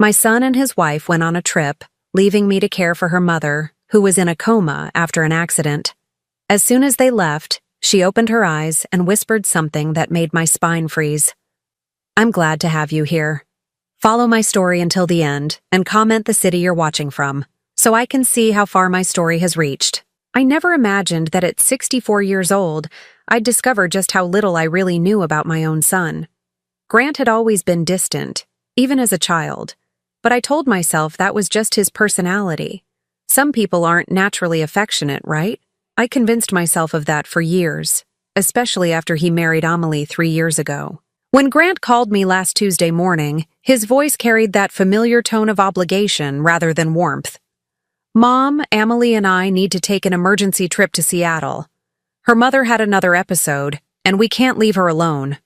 My son and his wife went on a trip, leaving me to care for her mother, who was in a coma after an accident. As soon as they left, she opened her eyes and whispered something that made my spine freeze. "I'm glad to have you here. Follow my story until the end and comment the city you're watching from, so I can see how far my story has reached." I never imagined that at 64 years old, I'd discover just how little I really knew about my own son. Grant had always been distant, even as a child, but I told myself that was just his personality. Some people aren't naturally affectionate, right? I convinced myself of that for years, especially after he married Amelie 3 years ago. When Grant called me last Tuesday morning, his voice carried that familiar tone of obligation rather than warmth. "Mom, Amelie and I need to take an emergency trip to Seattle. Her mother had another episode, and we can't leave her alone."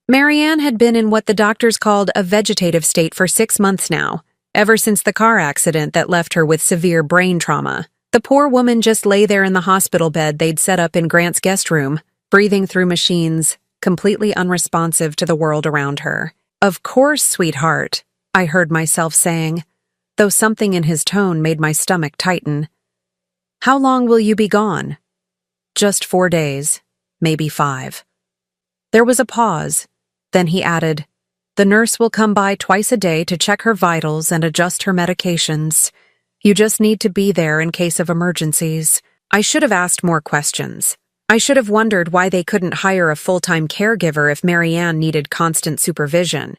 Marianne had been in what the doctors called a vegetative state for 6 months now, ever since the car accident that left her with severe brain trauma. The poor woman just lay there in the hospital bed they'd set up in Grant's guest room, breathing through machines, completely unresponsive to the world around her. "Of course, sweetheart," I heard myself saying, though something in his tone made my stomach tighten. "How long will you be gone?" "Just 4 days, maybe 5. There was a pause. Then he added, "The nurse will come by twice a day to check her vitals and adjust her medications. You just need to be there in case of emergencies." I should have asked more questions. I should have wondered why they couldn't hire a full-time caregiver if Marianne needed constant supervision.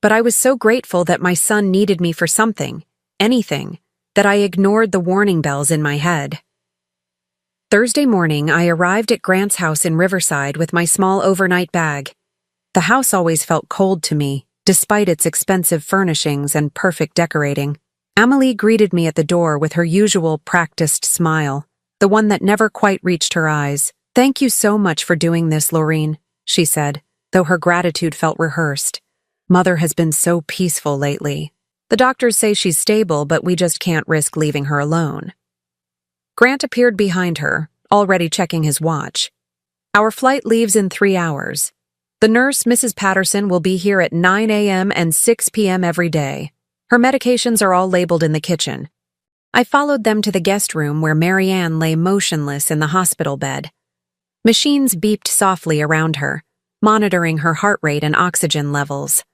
But I was so grateful that my son needed me for something, anything, that I ignored the warning bells in my head. Thursday morning, I arrived at Grant's house in Riverside with my small overnight bag. The house always felt cold to me, despite its expensive furnishings and perfect decorating. Amelie greeted me at the door with her usual practiced smile, the one that never quite reached her eyes. "Thank you so much for doing this, Laureen," she said, though her gratitude felt rehearsed. "Mother has been so peaceful lately. The doctors say she's stable, but we just can't risk leaving her alone." Grant appeared behind her, already checking his watch. "Our flight leaves in 3 hours. The nurse, Mrs. Patterson, will be here at 9 a.m. and 6 p.m. every day. Her medications are all labeled in the kitchen." I followed them to the guest room where Marianne lay motionless in the hospital bed. Machines beeped softly around her, monitoring her heart rate and oxygen levels.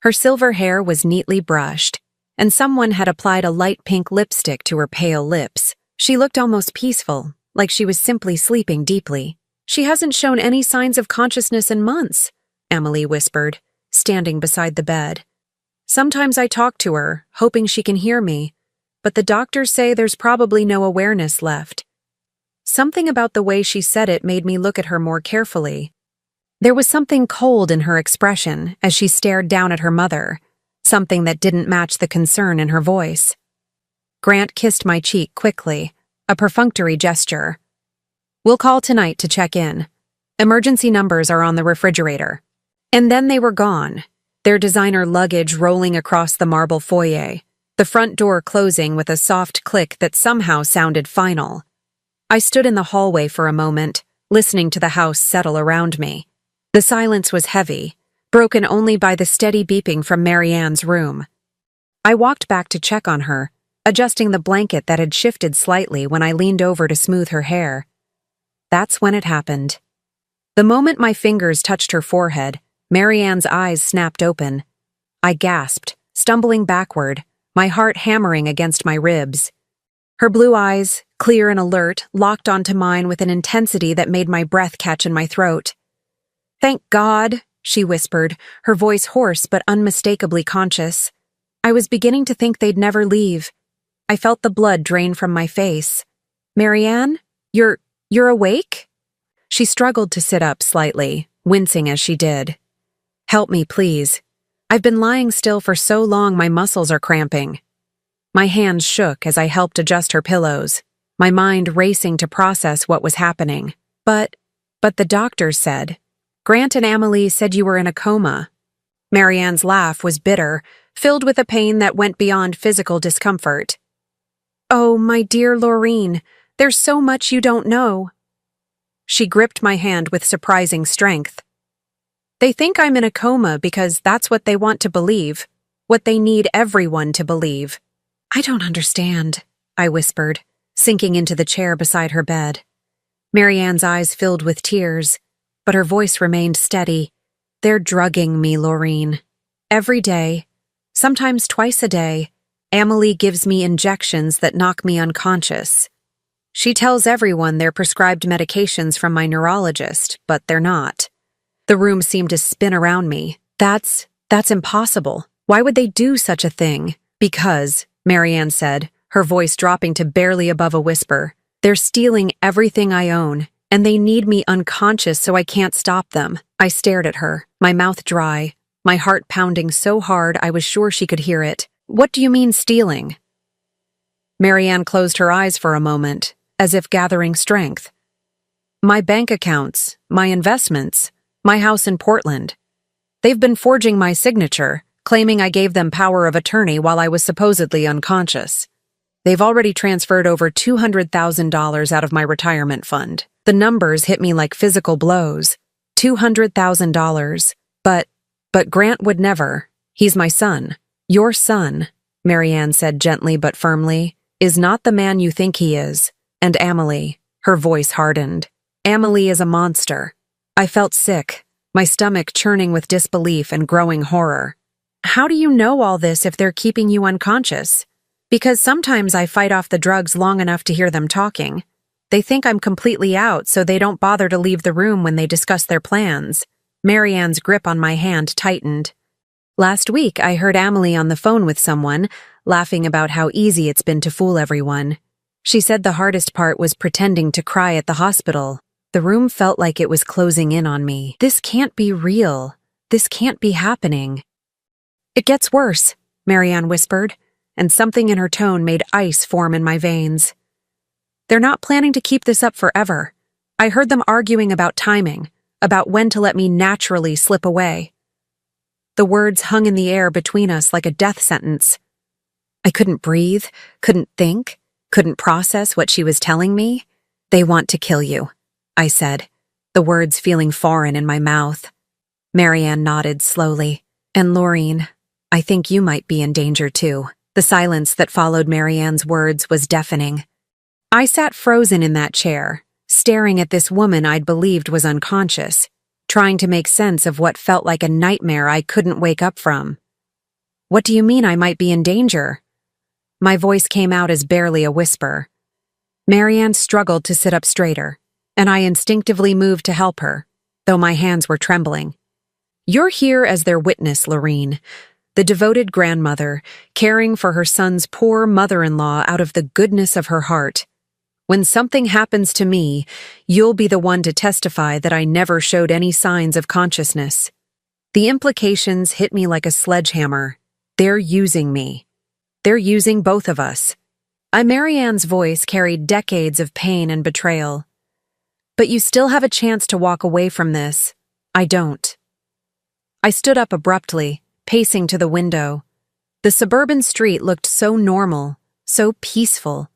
Her silver hair was neatly brushed, and someone had applied a light pink lipstick to her pale lips. She looked almost peaceful, like she was simply sleeping deeply. "She hasn't shown any signs of consciousness in months," Amelie whispered, standing beside the bed. "Sometimes I talk to her, hoping she can hear me, but the doctors say there's probably no awareness left." Something about the way she said it made me look at her more carefully. There was something cold in her expression as she stared down at her mother, something that didn't match the concern in her voice. Grant kissed my cheek quickly, a perfunctory gesture. "We'll call tonight to check in. Emergency numbers are on the refrigerator." And then they were gone, their designer luggage rolling across the marble foyer, the front door closing with a soft click that somehow sounded final. I stood in the hallway for a moment, listening to the house settle around me. The silence was heavy, broken only by the steady beeping from Marianne's room. I walked back to check on her, adjusting the blanket that had shifted slightly when I leaned over to smooth her hair. That's when it happened. The moment my fingers touched her forehead, Marianne's eyes snapped open. I gasped, stumbling backward, my heart hammering against my ribs. Her blue eyes, clear and alert, locked onto mine with an intensity that made my breath catch in my throat. "Thank God," she whispered, her voice hoarse but unmistakably conscious. I was beginning to think they'd never leave. I felt the blood drain from my face. "Marianne, you're awake?" She struggled to sit up slightly, wincing as she did. "Help me, please. I've been lying still for so long my muscles are cramping." My hands shook as I helped adjust her pillows, my mind racing to process what was happening. But the doctors said, "Grant and Amelie said you were in a coma." Marianne's laugh was bitter, filled with a pain that went beyond physical discomfort. "Oh, my dear Laureen, there's so much you don't know." She gripped my hand with surprising strength. "They think I'm in a coma because that's what they want to believe. what they need everyone to believe. I don't understand, I whispered, sinking into the chair beside her bed. Marianne's eyes filled with tears, but her voice remained steady. They're drugging me, Laureen. Every day, sometimes twice a day, Amelie gives me injections that knock me unconscious. She tells everyone they're prescribed medications from my neurologist, but they're not. The room seemed to spin around me. That's impossible. Why would they do such a thing? Because, Marianne said, her voice dropping to barely above a whisper, they're stealing everything I own, and they need me unconscious so I can't stop them. I stared at her, my mouth dry, my heart pounding so hard I was sure she could hear it. What do you mean stealing? Marianne closed her eyes for a moment, as if gathering strength. My bank accounts, my investments, my house in Portland. They've been forging my signature, claiming I gave them power of attorney while I was supposedly unconscious. They've already transferred over $200,000 out of my retirement fund. The numbers hit me like physical blows. $200,000. But Grant would never. He's my son. Your son, Marianne said gently but firmly, is not the man you think he is. And Amelie, her voice hardened. Amelie is a monster. I felt sick, my stomach churning with disbelief and growing horror. How do you know all this if they're keeping you unconscious? Because sometimes I fight off the drugs long enough to hear them talking. They think I'm completely out, so they don't bother to leave the room when they discuss their plans. Marianne's grip on my hand tightened. Last week, I heard Amelie on the phone with someone, laughing about how easy it's been to fool everyone. She said the hardest part was pretending to cry at the hospital. The room felt like it was closing in on me. This can't be real. This can't be happening. It gets worse, Marianne whispered, and something in her tone made ice form in my veins. They're not planning to keep this up forever. I heard them arguing about timing, about when to let me naturally slip away. The words hung in the air between us like a death sentence. I couldn't breathe, couldn't think, couldn't process what she was telling me. They want to kill you, I said, the words feeling foreign in my mouth. Marianne nodded slowly. And Laureen, I think you might be in danger too. The silence that followed Marianne's words was deafening. I sat frozen in that chair, staring at this woman I'd believed was unconscious, trying to make sense of what felt like a nightmare I couldn't wake up from. What do you mean I might be in danger? My voice came out as barely a whisper. Marianne struggled to sit up straighter, and I instinctively moved to help her, though my hands were trembling. You're here as their witness, Laureen, the devoted grandmother, caring for her son's poor mother-in-law out of the goodness of her heart. When something happens to me, you'll be the one to testify that I never showed any signs of consciousness. The implications hit me like a sledgehammer. They're using me. They're using both of us. Marianne's voice carried decades of pain and betrayal. But you still have a chance to walk away from this. I don't. I stood up abruptly, pacing to the window. The suburban street looked so normal, so peaceful.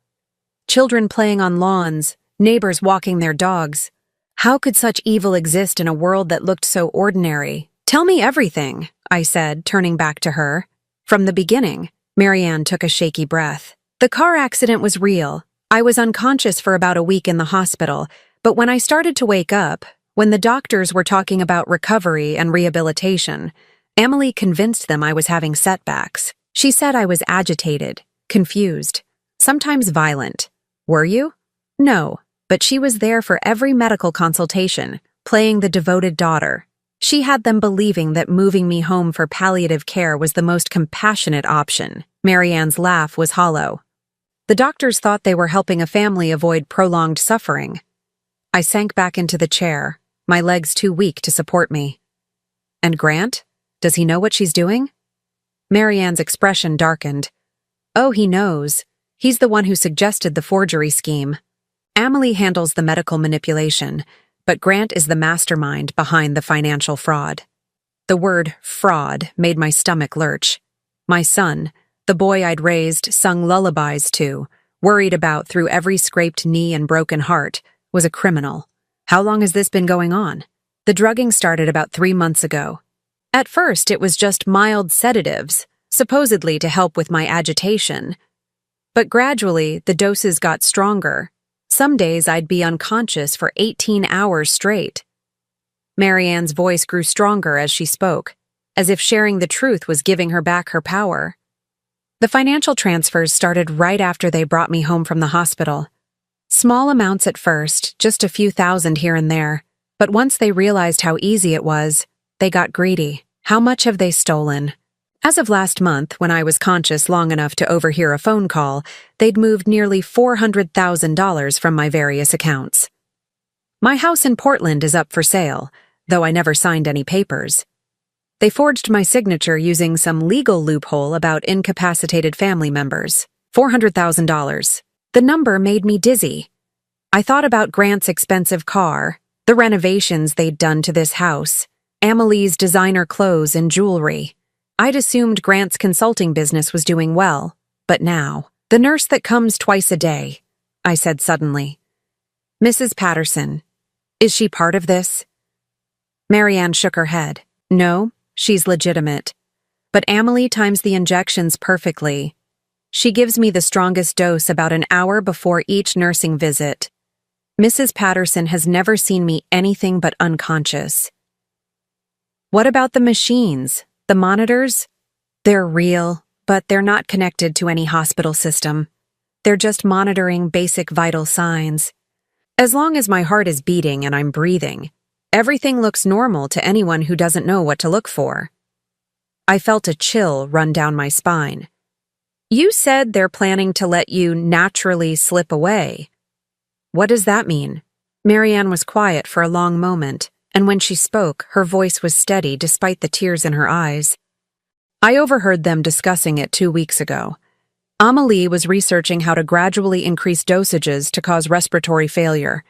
Children playing on lawns, neighbors walking their dogs. How could such evil exist in a world that looked so ordinary? Tell me everything, I said, turning back to her. From the beginning. Marianne took a shaky breath. The car accident was real. I was unconscious for about a week in the hospital, but when I started to wake up, when the doctors were talking about recovery and rehabilitation, Amelie convinced them I was having setbacks. She said I was agitated, confused, sometimes violent. Were you? No, but she was there for every medical consultation, playing the devoted daughter. She had them believing that moving me home for palliative care was the most compassionate option. Marianne's laugh was hollow. The doctors thought they were helping a family avoid prolonged suffering. I sank back into the chair, my legs too weak to support me. And Grant? Does he know what she's doing? Marianne's expression darkened. Oh, he knows. He's the one who suggested the forgery scheme. Amelie handles the medical manipulation, but Grant is the mastermind behind the financial fraud. The word fraud made my stomach lurch. My son, the boy I'd raised, sung lullabies to, worried about through every scraped knee and broken heart, was a criminal. How long has this been going on? The drugging started about 3 months ago. At first, it was just mild sedatives, supposedly to help with my agitation. But gradually, the doses got stronger. Some days I'd be unconscious for 18 hours straight. Marianne's voice grew stronger as she spoke, as if sharing the truth was giving her back her power. The financial transfers started right after they brought me home from the hospital. Small amounts at first, just a few thousand here and there, but once they realized how easy it was, they got greedy. How much have they stolen? As of last month, when I was conscious long enough to overhear a phone call, they'd moved nearly $400,000 from my various accounts. My house in Portland is up for sale, though I never signed any papers. They forged my signature using some legal loophole about incapacitated family members. $400,000. The number made me dizzy. I thought about Grant's expensive car, the renovations they'd done to this house, Amelie's designer clothes and jewelry. I'd assumed Grant's consulting business was doing well, but now, the nurse that comes twice a day, I said suddenly. Mrs. Patterson, is she part of this? Marianne shook her head. No, she's legitimate. But Amelie times the injections perfectly. She gives me the strongest dose about an hour before each nursing visit. Mrs. Patterson has never seen me anything but unconscious. What about the machines? The monitors? They're real, but they're not connected to any hospital system. They're just monitoring basic vital signs. As long as my heart is beating and I'm breathing, everything looks normal to anyone who doesn't know what to look for. I felt a chill run down my spine. You said they're planning to let you naturally slip away. What does that mean? Marianne was quiet for a long moment, and when she spoke, her voice was steady despite the tears in her eyes. I overheard them discussing it 2 weeks ago. Amelie was researching how to gradually increase dosages to cause respiratory failure.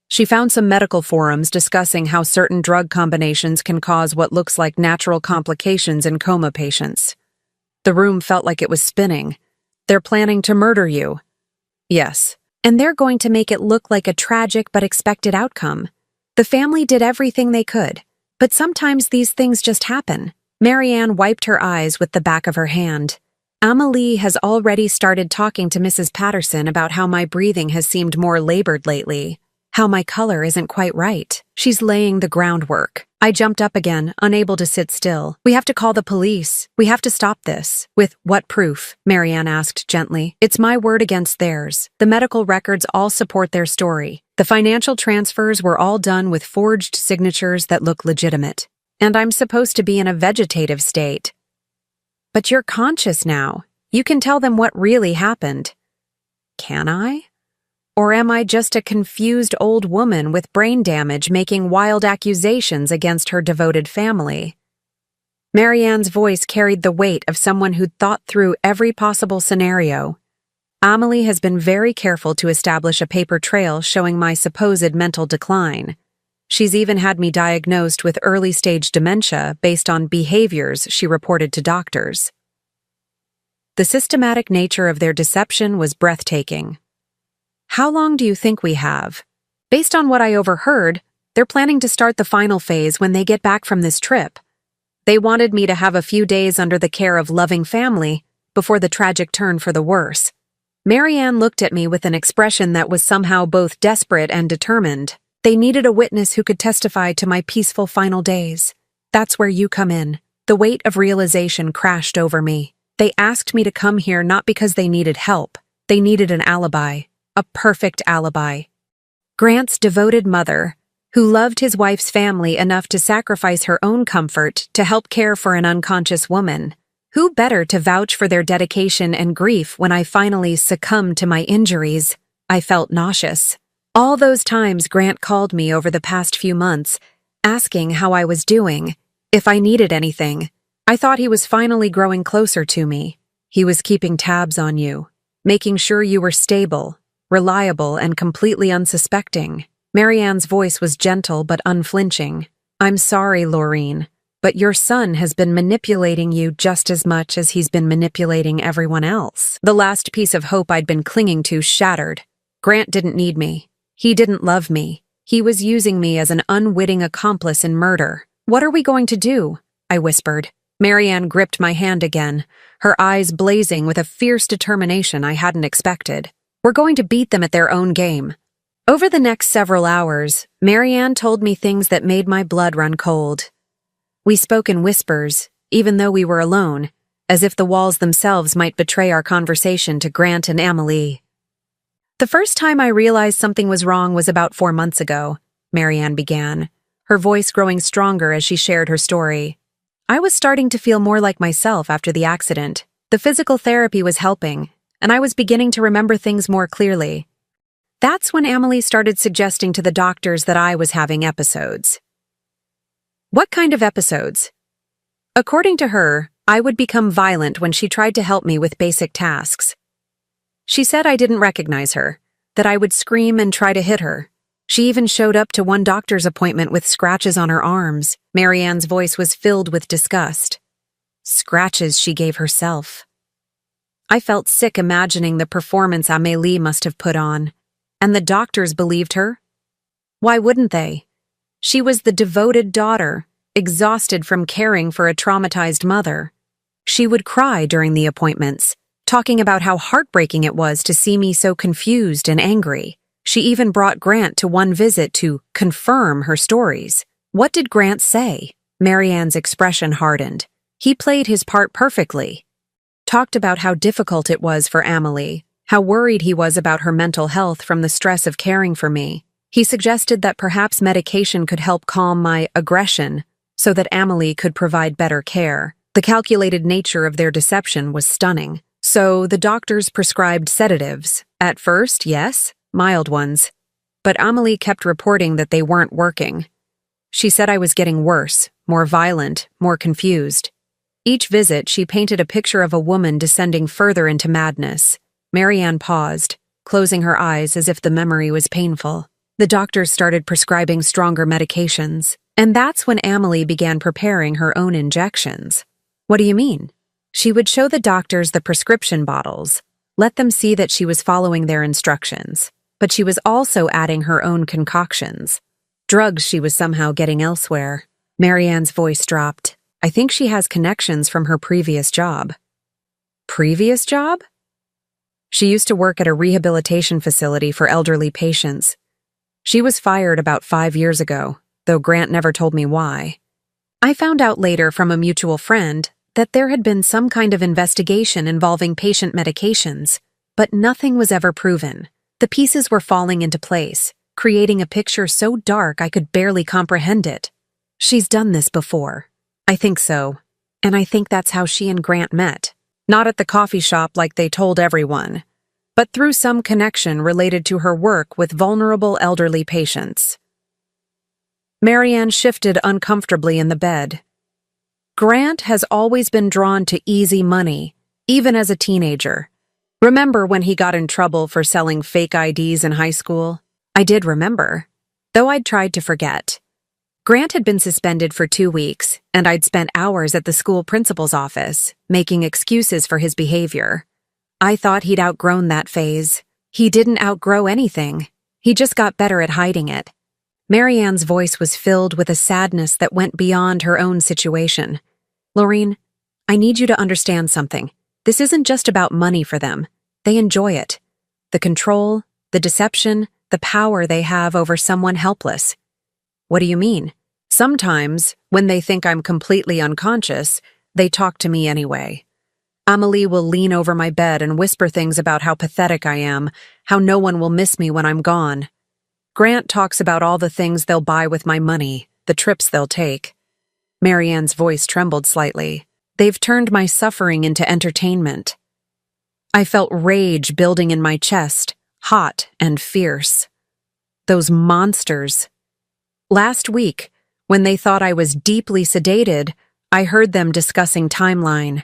She found some medical forums discussing how certain drug combinations can cause what looks like natural complications in coma patients. The room felt like it was spinning. They're planning to murder you. Yes, and they're going to make it look like a tragic but expected outcome. The family did everything they could, but sometimes these things just happen. Marianne wiped her eyes with the back of her hand. Amelie has already started talking to Mrs. Patterson about how my breathing has seemed more labored lately, how my color isn't quite right. She's laying the groundwork. I jumped up again, unable to sit still. We have to call the police. We have to stop this. With what proof? Marianne asked gently. It's my word against theirs. The medical records all support their story. The financial transfers were all done with forged signatures that look legitimate. And I'm supposed to be in a vegetative state. But you're conscious now. You can tell them what really happened. Can I? Or am I just a confused old woman with brain damage making wild accusations against her devoted family? Marianne's voice carried the weight of someone who'd thought through every possible scenario. Amelie has been very careful to establish a paper trail showing my supposed mental decline. She's even had me diagnosed with early-stage dementia based on behaviors she reported to doctors. The systematic nature of their deception was breathtaking. How long do you think we have? Based on what I overheard, they're planning to start the final phase when they get back from this trip. They wanted me to have a few days under the care of loving family before the tragic turn for the worse. Marianne looked at me with an expression that was somehow both desperate and determined. They needed a witness who could testify to my peaceful final days. That's where you come in. The weight of realization crashed over me. They asked me to come here not because they needed help. They needed an alibi. A perfect alibi. Grant's devoted mother, who loved his wife's family enough to sacrifice her own comfort to help care for an unconscious woman. Who better to vouch for their dedication and grief when I finally succumbed to my injuries? I felt nauseous. All those times Grant called me over the past few months, asking how I was doing, if I needed anything. I thought he was finally growing closer to me. He was keeping tabs on you, making sure you were stable, reliable, and completely unsuspecting. Marianne's voice was gentle but unflinching. I'm sorry, Laureen, but your son has been manipulating you just as much as he's been manipulating everyone else. The last piece of hope I'd been clinging to shattered. Grant didn't need me. He didn't love me. He was using me as an unwitting accomplice in murder. What are we going to do? I whispered. Marianne gripped my hand again, her eyes blazing with a fierce determination I hadn't expected. We're going to beat them at their own game. Over the next several hours, Marianne told me things that made my blood run cold. We spoke in whispers, even though we were alone, as if the walls themselves might betray our conversation to Grant and Amelie. The first time I realized something was wrong was about 4 months ago, Marianne began, her voice growing stronger as she shared her story. I was starting to feel more like myself after the accident. The physical therapy was helping, and I was beginning to remember things more clearly. That's when Amelie started suggesting to the doctors that I was having episodes. What kind of episodes? According to her, I would become violent when she tried to help me with basic tasks. She said I didn't recognize her, that I would scream and try to hit her. She even showed up to one doctor's appointment with scratches on her arms. Marianne's voice was filled with disgust. Scratches she gave herself. I felt sick imagining the performance Amélie must have put on. And the doctors believed her? Why wouldn't they? She was the devoted daughter, exhausted from caring for a traumatized mother. She would cry during the appointments, talking about how heartbreaking it was to see me so confused and angry. She even brought Grant to one visit to confirm her stories. What did Grant say? Marianne's expression hardened. He played his part perfectly. Talked about how difficult it was for Amelie, how worried he was about her mental health from the stress of caring for me. He suggested that perhaps medication could help calm my aggression so that Amelie could provide better care. The calculated nature of their deception was stunning. So the doctors prescribed sedatives. At first, yes, mild ones. But Amelie kept reporting that they weren't working. She said I was getting worse, more violent, more confused. Each visit, she painted a picture of a woman descending further into madness. Marianne paused, closing her eyes as if the memory was painful. The doctors started prescribing stronger medications, and that's when Amelie began preparing her own injections. What do you mean? She would show the doctors the prescription bottles, let them see that she was following their instructions, but she was also adding her own concoctions. Drugs she was somehow getting elsewhere. Marianne's voice dropped. I think she has connections from her previous job. Previous job? She used to work at a rehabilitation facility for elderly patients. She was fired about 5 years ago, though Grant never told me why. I found out later from a mutual friend that there had been some kind of investigation involving patient medications, but nothing was ever proven. The pieces were falling into place, creating a picture so dark I could barely comprehend it. She's done this before. I think so. And I think that's how she and Grant met. Not at the coffee shop like they told everyone, but through some connection related to her work with vulnerable elderly patients. Marianne shifted uncomfortably in the bed. Grant has always been drawn to easy money, even as a teenager. Remember when he got in trouble for selling fake IDs in high school? I did remember, though I'd tried to forget. Grant had been suspended for 2 weeks, and I'd spent hours at the school principal's office, making excuses for his behavior. I thought he'd outgrown that phase. He didn't outgrow anything. He just got better at hiding it. Marianne's voice was filled with a sadness that went beyond her own situation. Laureen, I need you to understand something. This isn't just about money for them. They enjoy it. The control, the deception, the power they have over someone helpless. What do you mean? Sometimes, when they think I'm completely unconscious, they talk to me anyway. Amelie will lean over my bed and whisper things about how pathetic I am, how no one will miss me when I'm gone. Grant talks about all the things they'll buy with my money, the trips they'll take. Marianne's voice trembled slightly. They've turned my suffering into entertainment. I felt rage building in my chest, hot and fierce. Those monsters. Last week, when they thought I was deeply sedated, I heard them discussing timeline.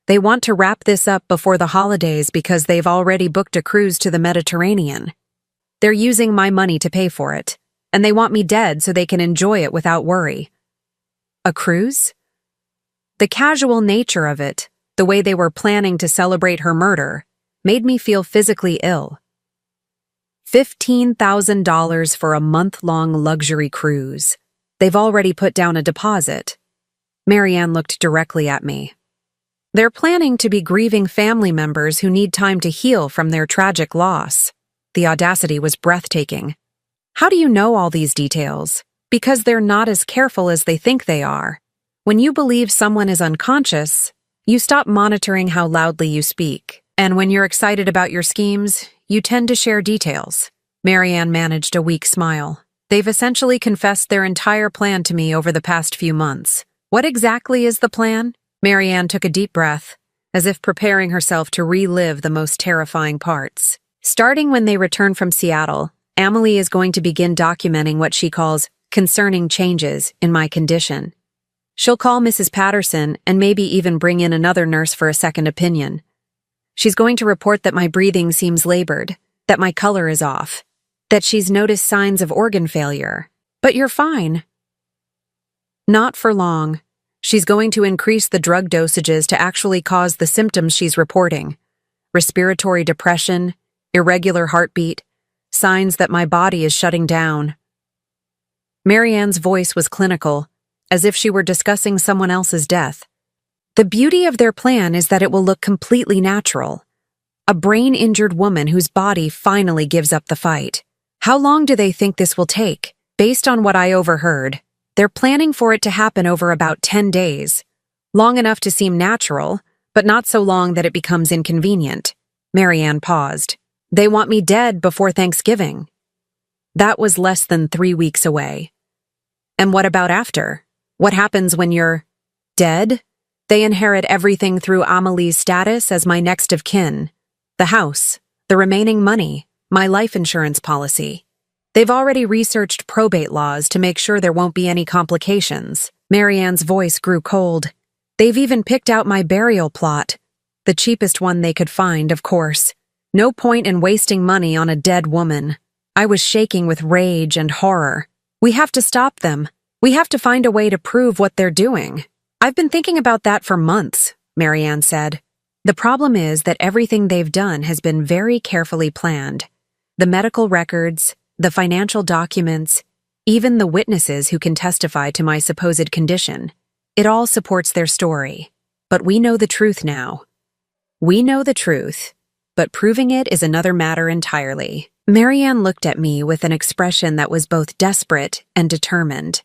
They want to wrap this up before the holidays because they've already booked a cruise to the Mediterranean. They're using my money to pay for it, and they want me dead so they can enjoy it without worry. A cruise? The casual nature of it, the way they were planning to celebrate her murder, made me feel physically ill. $15,000 for a month-long luxury cruise. They've already put down a deposit. Marianne looked directly at me. They're planning to be grieving family members who need time to heal from their tragic loss. The audacity was breathtaking. How do you know all these details? Because they're not as careful as they think they are. When you believe someone is unconscious, you stop monitoring how loudly you speak. And when you're excited about your schemes, you tend to share details. Marianne managed a weak smile. They've essentially confessed their entire plan to me over the past few months. What exactly is the plan? Marianne took a deep breath, as if preparing herself to relive the most terrifying parts. Starting when they return from Seattle, Amelie is going to begin documenting what she calls concerning changes in my condition. She'll call Mrs. Patterson and maybe even bring in another nurse for a second opinion. She's going to report that my breathing seems labored, that my color is off, that she's noticed signs of organ failure. But you're fine. Not for long. She's going to increase the drug dosages to actually cause the symptoms she's reporting. Respiratory depression, irregular heartbeat, signs that my body is shutting down. Marianne's voice was clinical, as if she were discussing someone else's death. The beauty of their plan is that it will look completely natural. A brain-injured woman whose body finally gives up the fight. How long do they think this will take? Based on what I overheard, they're planning for it to happen over about 10 days. Long enough to seem natural, but not so long that it becomes inconvenient. Marianne paused. They want me dead before Thanksgiving. That was less than 3 weeks away. And what about after? What happens when you're dead? They inherit everything through Amelie's status as my next of kin. The house, the remaining money, my life insurance policy. They've already researched probate laws to make sure there won't be any complications. Marianne's voice grew cold. They've even picked out my burial plot. The cheapest one they could find, of course. No point in wasting money on a dead woman. I was shaking with rage and horror. We have to stop them. We have to find a way to prove what they're doing. I've been thinking about that for months, Marianne said. The problem is that everything they've done has been very carefully planned. The medical records, the financial documents, even the witnesses who can testify to my supposed condition. It all supports their story. But we know the truth now. We know the truth, but proving it is another matter entirely. Marianne looked at me with an expression that was both desperate and determined.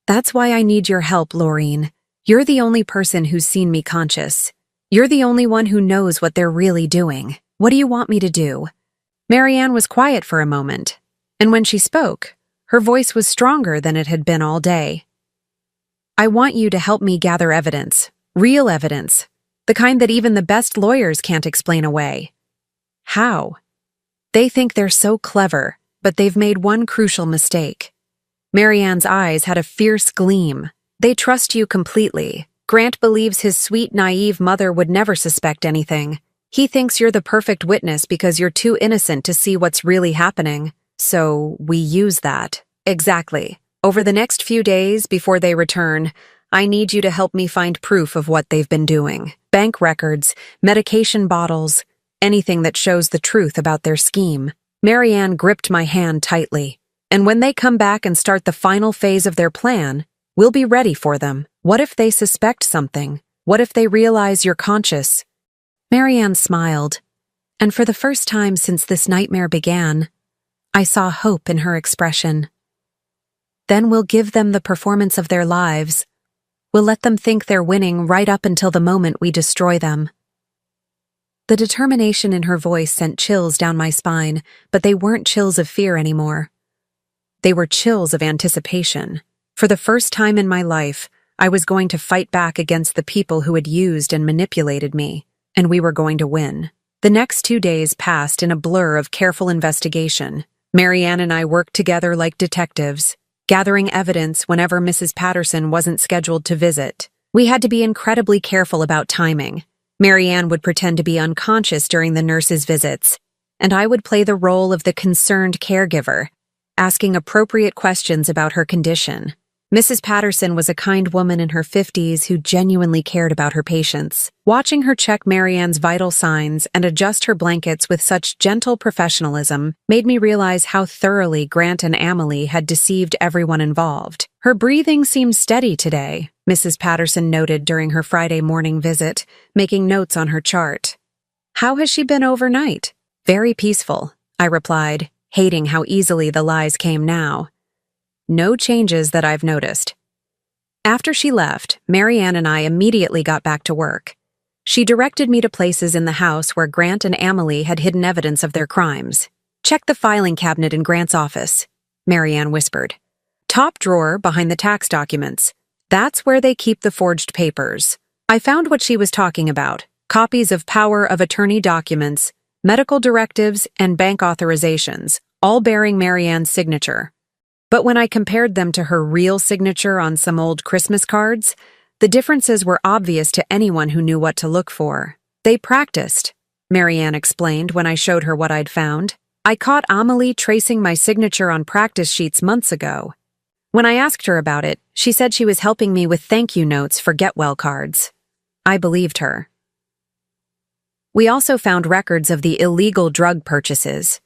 That's why I need your help, Laureen. You're the only person who's seen me conscious. You're the only one who knows what they're really doing. What do you want me to do? Marianne was quiet for a moment, and when she spoke, her voice was stronger than it had been all day. I want you to help me gather evidence, real evidence, the kind that even the best lawyers can't explain away. How? They think they're so clever, but they've made one crucial mistake. Marianne's eyes had a fierce gleam. They trust you completely. Grant believes his sweet, naive mother would never suspect anything. He thinks you're the perfect witness because you're too innocent to see what's really happening. So we use that. Exactly. Over the next few days before they return, I need you to help me find proof of what they've been doing. Bank records, medication bottles, anything that shows the truth about their scheme. Marianne gripped my hand tightly. And when they come back and start the final phase of their plan, we'll be ready for them. What if they suspect something? What if they realize you're conscious? Marianne smiled, and for the first time since this nightmare began, I saw hope in her expression. Then we'll give them the performance of their lives. We'll let them think they're winning right up until the moment we destroy them. The determination in her voice sent chills down my spine, but they weren't chills of fear anymore. They were chills of anticipation. For the first time in my life, I was going to fight back against the people who had used and manipulated me, and we were going to win. The next 2 days passed in a blur of careful investigation. Marianne and I worked together like detectives, gathering evidence whenever Mrs. Patterson wasn't scheduled to visit. We had to be incredibly careful about timing. Marianne would pretend to be unconscious during the nurse's visits, and I would play the role of the concerned caregiver, asking appropriate questions about her condition. Mrs. Patterson was a kind woman in her 50s who genuinely cared about her patients. Watching her check Marianne's vital signs and adjust her blankets with such gentle professionalism made me realize how thoroughly Grant and Amelie had deceived everyone involved. Her breathing seemed steady today, Mrs. Patterson noted during her Friday morning visit, making notes on her chart. How has she been overnight? Very peaceful, I replied, hating how easily the lies came now. No changes that I've noticed. After she left, Marianne and I immediately got back to work. She directed me to places in the house where Grant and Amelie had hidden evidence of their crimes. Check the filing cabinet in Grant's office, Marianne whispered. Top drawer behind the tax documents. That's where they keep the forged papers. I found what she was talking about. Copies of power of attorney documents, medical directives, and bank authorizations, all bearing Marianne's signature. But when I compared them to her real signature on some old Christmas cards, the differences were obvious to anyone who knew what to look for. They practiced, Marianne explained when I showed her what I'd found. I caught Amelie tracing my signature on practice sheets months ago. When I asked her about it, she said she was helping me with thank you notes for get well cards. I believed her. We also found records of the illegal drug purchases.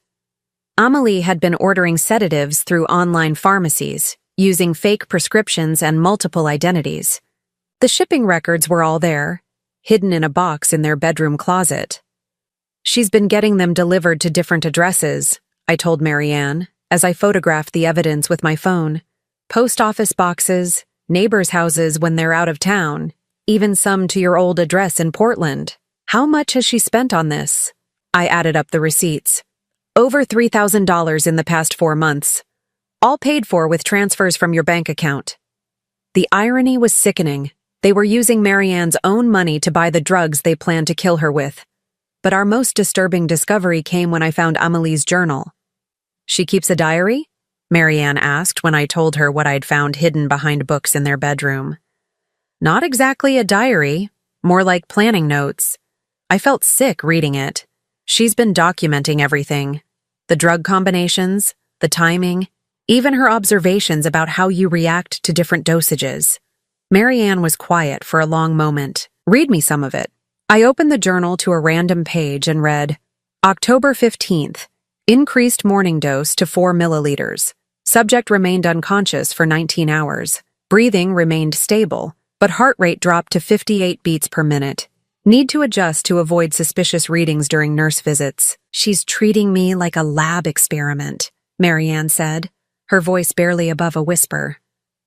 Amelie had been ordering sedatives through online pharmacies, using fake prescriptions and multiple identities. The shipping records were all there, hidden in a box in their bedroom closet. She's been getting them delivered to different addresses, I told Marianne, as I photographed the evidence with my phone. Post office boxes, neighbors' houses when they're out of town, even some to your old address in Portland. How much has she spent on this? I added up the receipts. Over $3,000 in the past 4 months. All paid for with transfers from your bank account. The irony was sickening. They were using Marianne's own money to buy the drugs they planned to kill her with. But our most disturbing discovery came when I found Amelie's journal. She keeps a diary? Marianne asked when I told her what I'd found hidden behind books in their bedroom. Not exactly a diary, more like planning notes. I felt sick reading it. She's been documenting everything. The drug combinations, the timing, even her observations about how you react to different dosages. Marianne was quiet for a long moment. Read me some of it. I opened the journal to a random page and read, October 15th, increased morning dose to 4 milliliters. Subject remained unconscious for 19 hours. Breathing remained stable, but heart rate dropped to 58 beats per minute. Need to adjust to avoid suspicious readings during nurse visits. She's treating me like a lab experiment, Marianne said, her voice barely above a whisper.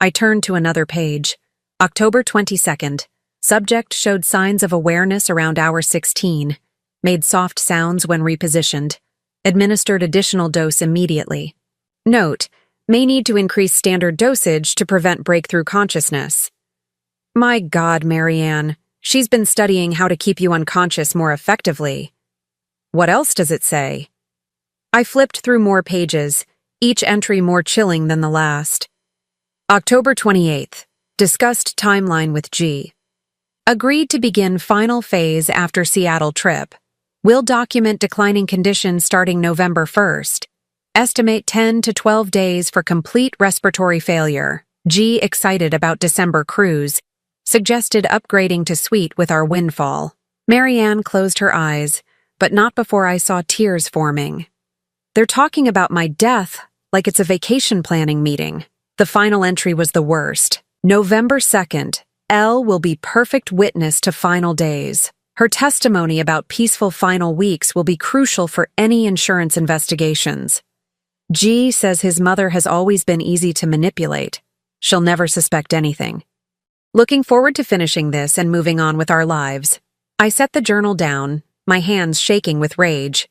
I turned to another page. October 22nd. Subject showed signs of awareness around hour 16. Made soft sounds when repositioned. Administered additional dose immediately. Note, may need to increase standard dosage to prevent breakthrough consciousness. My God, Marianne. She's been studying how to keep you unconscious more effectively. What else does it say? I flipped through more pages, each entry more chilling than the last. October 28th. Discussed timeline with G. Agreed to begin final phase after Seattle trip. Will document declining condition starting November 1st. Estimate 10 to 12 days for complete respiratory failure. G excited about December cruise. Suggested upgrading to suite with our windfall. Marianne closed her eyes, but not before I saw tears forming. They're talking about my death like it's a vacation planning meeting. The final entry was the worst. November 2nd, L will be perfect witness to final days. Her testimony about peaceful final weeks will be crucial for any insurance investigations. G says his mother has always been easy to manipulate. She'll never suspect anything. Looking forward to finishing this and moving on with our lives. I set the journal down, my hands shaking with rage.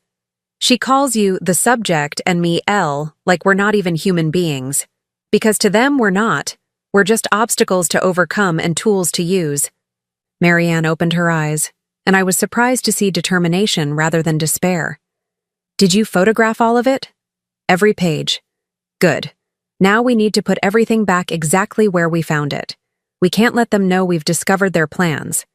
She calls you the subject and me L like we're not even human beings. Because to them we're not. We're just obstacles to overcome and tools to use. Marianne opened her eyes, and I was surprised to see determination rather than despair. Did you photograph all of it? Every page. Good. Now we need to put everything back exactly where we found it. We can't let them know we've discovered their plans.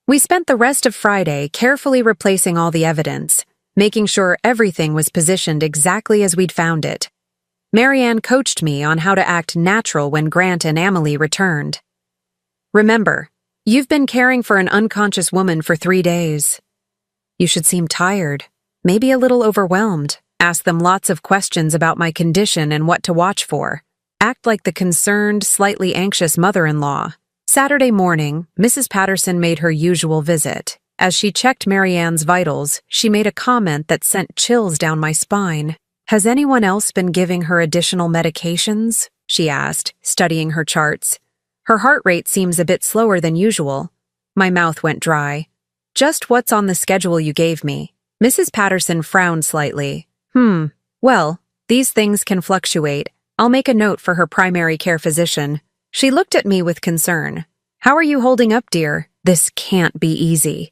We spent the rest of Friday carefully replacing all the evidence, making sure everything was positioned exactly as we'd found it. Marianne coached me on how to act natural when Grant and Amelie returned. Remember, you've been caring for an unconscious woman for 3 days. You should seem tired, maybe a little overwhelmed. Ask them lots of questions about my condition and what to watch for. Act like the concerned, slightly anxious mother-in-law. Saturday morning, Mrs. Patterson made her usual visit. As she checked Marianne's vitals, she made a comment that sent chills down my spine. "Has anyone else been giving her additional medications?" she asked, studying her charts. "Her heart rate seems a bit slower than usual." My mouth went dry. "Just what's on the schedule you gave me." Mrs. Patterson frowned slightly. Well, these things can fluctuate. I'll make a note for her primary care physician." She looked at me with concern. "How are you holding up, dear? This can't be easy."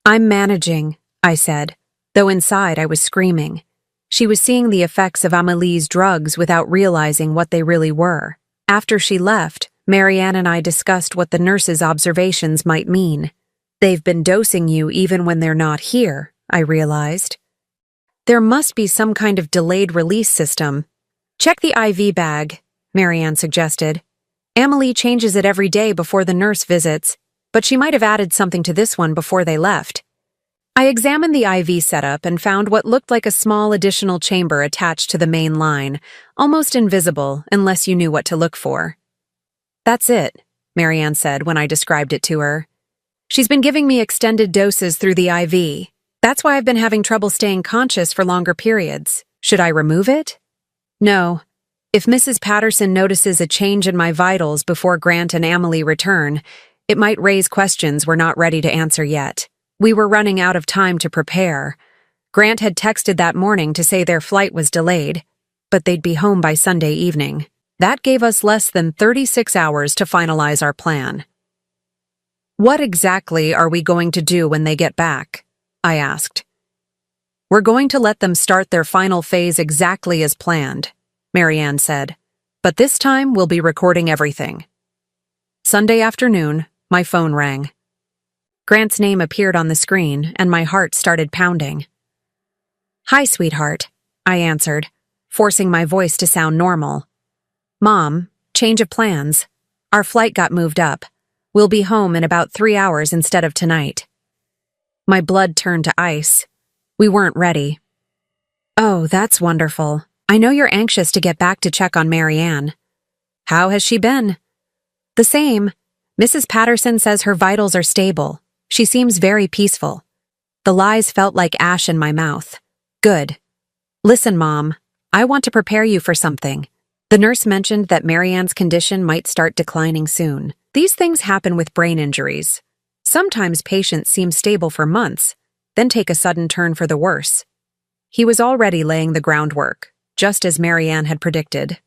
"I'm managing," I said, though inside I was screaming. She was seeing the effects of Amelie's drugs without realizing what they really were. After she left, Marianne and I discussed what the nurse's observations might mean. "They've been dosing you even when they're not here," I realized. "There must be some kind of delayed release system." "Check the IV bag," Marianne suggested. "Amelie changes it every day before the nurse visits, but she might have added something to this one before they left." I examined the IV setup and found what looked like a small additional chamber attached to the main line, almost invisible unless you knew what to look for. "That's it," Marianne said when I described it to her. "She's been giving me extended doses through the IV. That's why I've been having trouble staying conscious for longer periods. Should I remove it?" "No. If Mrs. Patterson notices a change in my vitals before Grant and Amelie return, it might raise questions we're not ready to answer yet. We were running out of time to prepare. Grant had texted that morning to say their flight was delayed, but they'd be home by Sunday evening. That gave us less than 36 hours to finalize our plan." "What exactly are we going to do when they get back?" I asked. "We're going to let them start their final phase exactly as planned," Marianne said. "But this time we'll be recording everything." Sunday afternoon, my phone rang. Grant's name appeared on the screen, and my heart started pounding. "Hi, sweetheart," I answered, forcing my voice to sound normal. "Mom, change of plans. Our flight got moved up. We'll be home in about 3 hours instead of tonight." My blood turned to ice. We weren't ready. "Oh, that's wonderful. I know you're anxious to get back to check on Marianne." "How has she been?" "The same. Mrs. Patterson says her vitals are stable. She seems very peaceful." The lies felt like ash in my mouth. "Good. Listen, Mom, I want to prepare you for something." The nurse mentioned that Marianne's condition might start declining soon. These things happen with brain injuries. Sometimes patients seem stable for months, then take a sudden turn for the worse. He was already laying the groundwork, just as Marianne had predicted.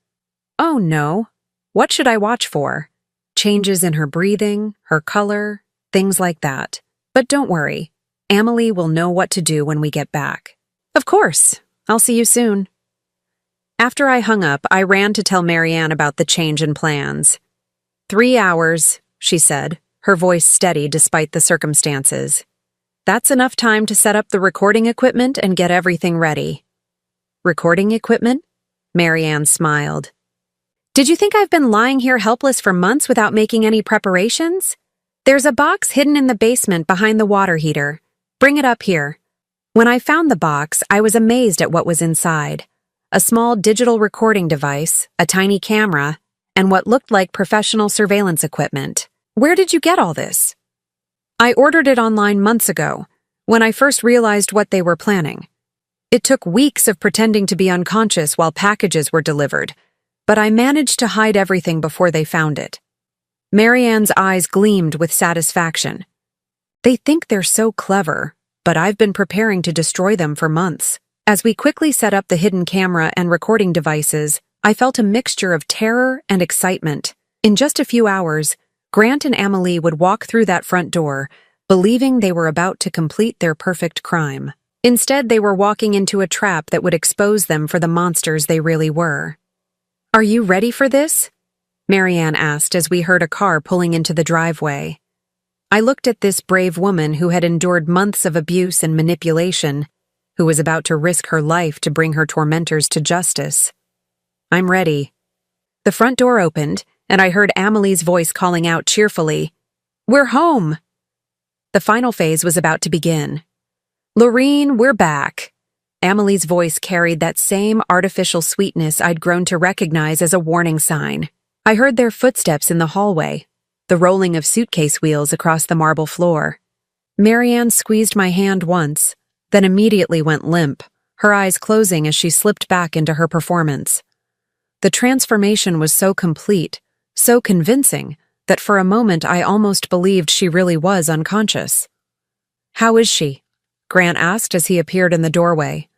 "Oh no. What should I watch for?" "Changes in her breathing, her color, things like that. But don't worry, Amelie will know what to do when we get back." "Of course. I'll see you soon." After I hung up, I ran to tell Marianne about the change in plans. 3 hours, she said, her voice steady despite the circumstances. "That's enough time to set up the recording equipment and get everything ready." "Recording equipment?" Marianne smiled. "Did you think I've been lying here helpless for months without making any preparations? There's a box hidden in the basement behind the water heater. Bring it up here." When I found the box, I was amazed at what was inside. A small digital recording device, a tiny camera, and what looked like professional surveillance equipment. "Where did you get all this?" "I ordered it online months ago, when I first realized what they were planning. It took weeks of pretending to be unconscious while packages were delivered, but I managed to hide everything before they found it." Marianne's eyes gleamed with satisfaction. "They think they're so clever, but I've been preparing to destroy them for months." As we quickly set up the hidden camera and recording devices, I felt a mixture of terror and excitement. In just a few hours, Grant and Amelie would walk through that front door, believing they were about to complete their perfect crime. Instead, they were walking into a trap that would expose them for the monsters they really were. "Are you ready for this?" Marianne asked as we heard a car pulling into the driveway. I looked at this brave woman who had endured months of abuse and manipulation, who was about to risk her life to bring her tormentors to justice. "I'm ready." The front door opened, and I heard Amelie's voice calling out cheerfully, "We're home!" The final phase was about to begin. "Lorene, we're back." Amelie's voice carried that same artificial sweetness I'd grown to recognize as a warning sign. I heard their footsteps in the hallway. the rolling of suitcase wheels across the marble floor. Marianne squeezed my hand once, then immediately went limp, her eyes closing as she slipped back into her performance. The transformation was so complete, so convincing, that for a moment I almost believed she really was unconscious. "How is she?" Grant asked as he appeared in the doorway.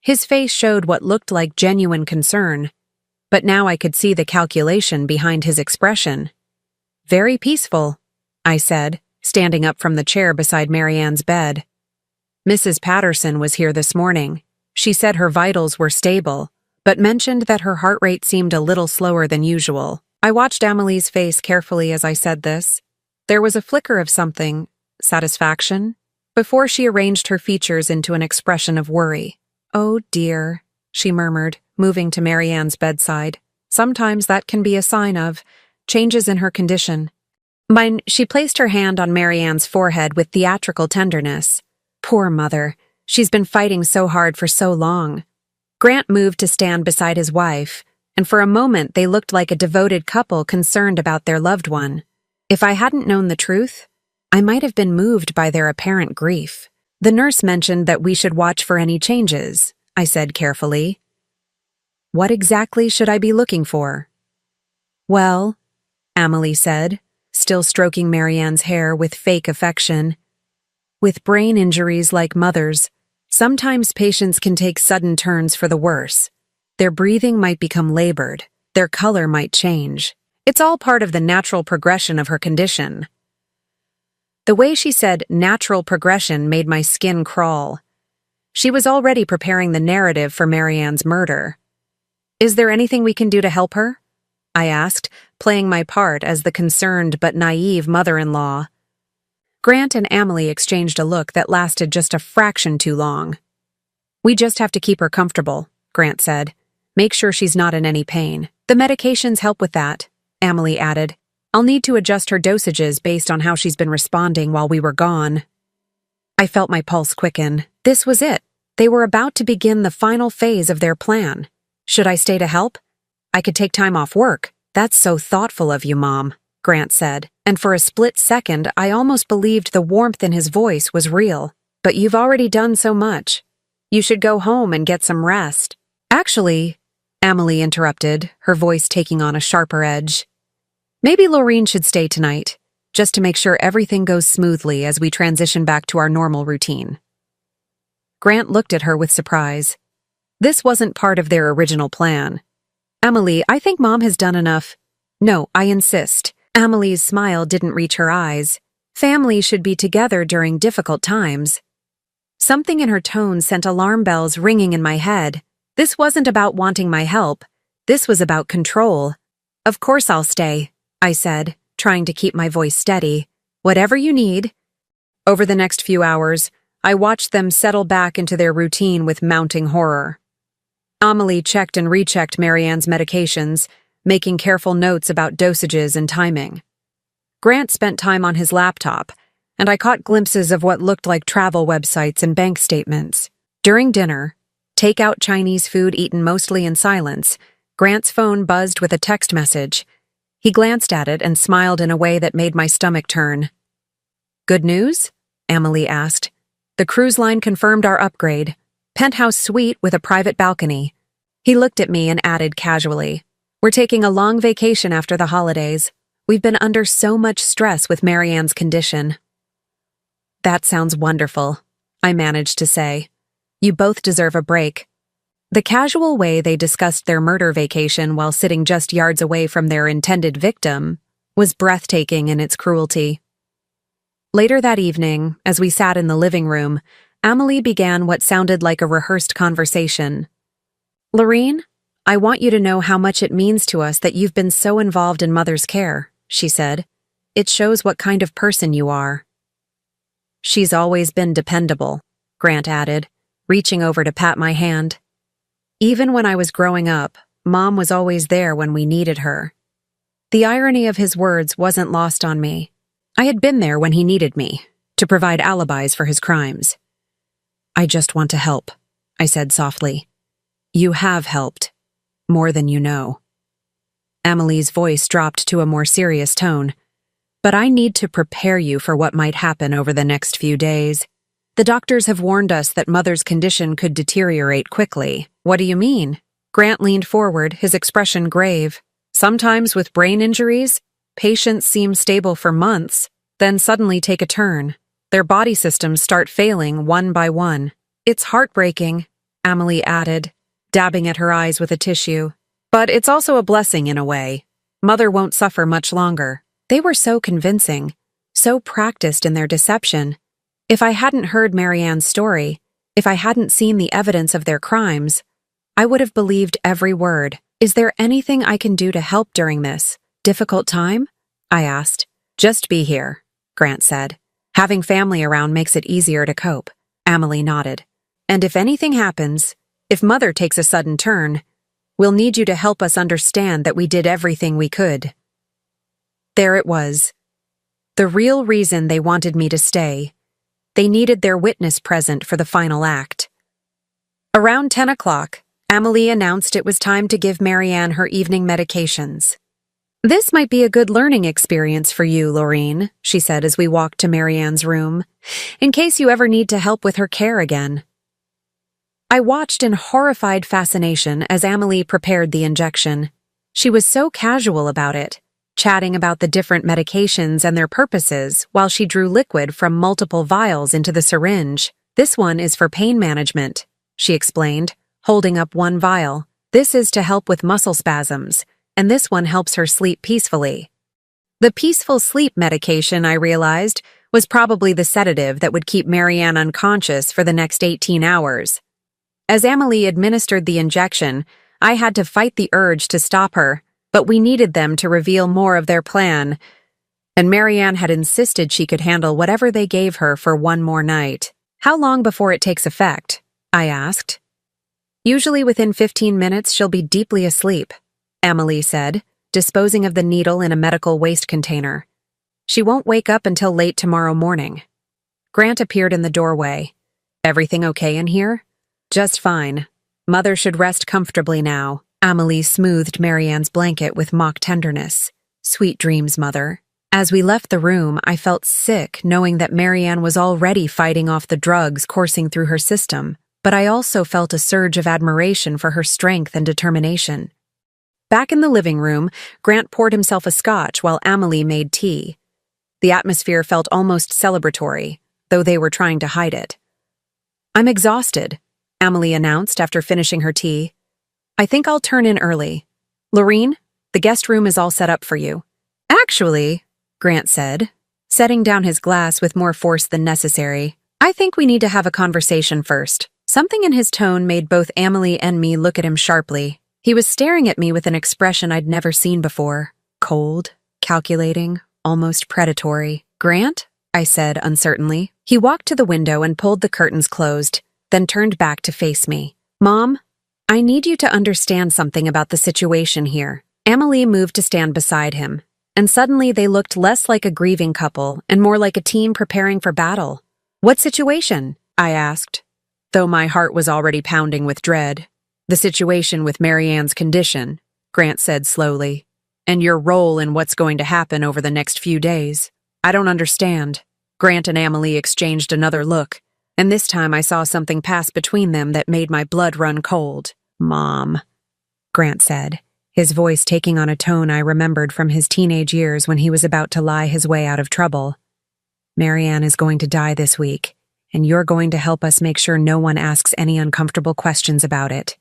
His face showed what looked like genuine concern, but now I could see the calculation behind his expression. "Very peaceful," I said, standing up from the chair beside Marianne's bed. "Mrs. Patterson was here this morning. She said her vitals were stable, but mentioned that her heart rate seemed a little slower than usual." I watched Amelie's face carefully as I said this. There was a flicker of something, satisfaction, before she arranged her features into an expression of worry. "Oh dear," she murmured, moving to Marianne's bedside. "Sometimes that can be a sign of changes in her condition." She placed her hand on Marianne's forehead with theatrical tenderness. "Poor mother. She's been fighting so hard for so long." Grant moved to stand beside his wife, and for a moment they looked like a devoted couple concerned about their loved one. If I hadn't known the truth, I might have been moved by their apparent grief. "The nurse mentioned that we should watch for any changes," I said carefully. "What exactly should I be looking for?" "Well," Amelie said, still stroking Marianne's hair with fake affection, "with brain injuries like mother's, sometimes patients can take sudden turns for the worse. Their breathing might become labored, their color might change. It's all part of the natural progression of her condition." The way she said natural progression made my skin crawl. She was already preparing the narrative for Marianne's murder. "Is there anything we can do to help her?" I asked, playing my part as the concerned but naive mother-in-law. Grant and Amelie exchanged a look that lasted just a fraction too long. "We just have to keep her comfortable," Grant said. "Make sure she's not in any pain. The medications help with that," Amelie added. "I'll need to adjust her dosages based on how she's been responding while we were gone." I felt my pulse quicken. This was it. They were about to begin the final phase of their plan. Should I stay to help? "I could take time off work." "That's so thoughtful of you, Mom," Grant said, and for a split second I almost believed the warmth in his voice was real. "But you've already done so much. You should go home and get some rest." "Actually," Amelie interrupted, her voice taking on a sharper edge, "maybe Laureen should stay tonight, just to make sure everything goes smoothly as we transition back to our normal routine." Grant looked at her with surprise. This wasn't part of their original plan. "Amelie, I think Mom has done enough." "No, I insist." Amelie's smile didn't reach her eyes. "Families should be together during difficult times." Something in her tone sent alarm bells ringing in my head. This wasn't about wanting my help. This was about control. "Of course I'll stay," I said, trying to keep my voice steady. "Whatever you need." Over the next few hours, I watched them settle back into their routine with mounting horror. Amelie checked and rechecked Marianne's medications, making careful notes about dosages and timing. Grant spent time on his laptop, and I caught glimpses of what looked like travel websites and bank statements. During dinner, take-out Chinese food eaten mostly in silence, Grant's phone buzzed with a text message. He glanced at it and smiled in a way that made my stomach turn. "Good news?" Amelie asked. "The cruise line confirmed our upgrade. Penthouse suite with a private balcony." He looked at me and added casually, "We're taking a long vacation after the holidays. We've been under so much stress with Marianne's condition." "That sounds wonderful," I managed to say. "You both deserve a break." The casual way they discussed their murder vacation while sitting just yards away from their intended victim was breathtaking in its cruelty. Later that evening, as we sat in the living room, Amelie began what sounded like a rehearsed conversation. "Laureen, I want you to know how much it means to us that you've been so involved in Mother's care," she said. "It shows what kind of person you are." "She's always been dependable," Grant added, reaching over to pat my hand. "Even when I was growing up, Mom was always there when we needed her." The irony of his words wasn't lost on me. I had been there when he needed me, to provide alibis for his crimes. "I just want to help," I said softly. "You have helped. More than you know." Amelie's voice dropped to a more serious tone. but I need to prepare you for what might happen over the next few days. The doctors have warned us that Mother's condition could deteriorate quickly. What do you mean? Grant leaned forward, his expression grave. Sometimes with brain injuries, patients seem stable for months, then suddenly take a turn. Their body systems start failing one by one. It's heartbreaking, Amelie added, dabbing at her eyes with a tissue. But it's also a blessing in a way. Mother won't suffer much longer. They were so convincing, so practiced in their deception. If I hadn't heard Marianne's story, if I hadn't seen the evidence of their crimes, I would have believed every word. Is there anything I can do to help during this difficult time? I asked. Just be here, Grant said. Having family around makes it easier to cope. Amelie nodded. And if anything happens, if Mother takes a sudden turn, we'll need you to help us understand that we did everything we could. There it was. The real reason they wanted me to stay. They needed their witness present for the final act. Around 10 o'clock, Amelie announced it was time to give Marianne her evening medications. This might be a good learning experience for you, Laureen, she said as we walked to Marianne's room, in case you ever need to help with her care again. I watched in horrified fascination as Amelie prepared the injection. She was so casual about it, chatting about the different medications and their purposes while she drew liquid from multiple vials into the syringe. This one is for pain management, she explained, holding up one vial. This is to help with muscle spasms, and this one helps her sleep peacefully. The peaceful sleep medication, I realized, was probably the sedative that would keep Marianne unconscious for the next 18 hours. As Amelie administered the injection, I had to fight the urge to stop her, but we needed them to reveal more of their plan, and Marianne had insisted she could handle whatever they gave her for one more night. How long before it takes effect? I asked. Usually within 15 minutes she'll be deeply asleep, Amelie said, disposing of the needle in a medical waste container. She won't wake up until late tomorrow morning. Grant appeared in the doorway. Everything okay in here? Just fine. Mother should rest comfortably now. Amelie smoothed Marianne's blanket with mock tenderness. Sweet dreams, Mother. As we left the room, I felt sick knowing that Marianne was already fighting off the drugs coursing through her system, but I also felt a surge of admiration for her strength and determination. Back in the living room, Grant poured himself a scotch while Amelie made tea. The atmosphere felt almost celebratory, though they were trying to hide it. I'm exhausted, Amelie announced after finishing her tea. I think I'll turn in early. Laureen, the guest room is all set up for you. Actually, Grant said, setting down his glass with more force than necessary, I think we need to have a conversation first. Something in his tone made both Amelie and me look at him sharply. He was staring at me with an expression I'd never seen before. Cold, calculating, almost predatory. Grant? I said uncertainly. He walked to the window and pulled the curtains closed, then turned back to face me. Mom, I need you to understand something about the situation here. Amelie moved to stand beside him, and suddenly they looked less like a grieving couple and more like a team preparing for battle. What situation? I asked, though my heart was already pounding with dread. The situation with Marianne's condition, Grant said slowly, and your role in what's going to happen over the next few days. I don't understand. Grant and Amelie exchanged another look, and this time I saw something pass between them that made my blood run cold. Mom, Grant said, his voice taking on a tone I remembered from his teenage years when he was about to lie his way out of trouble. Marianne is going to die this week, and you're going to help us make sure no one asks any uncomfortable questions about it.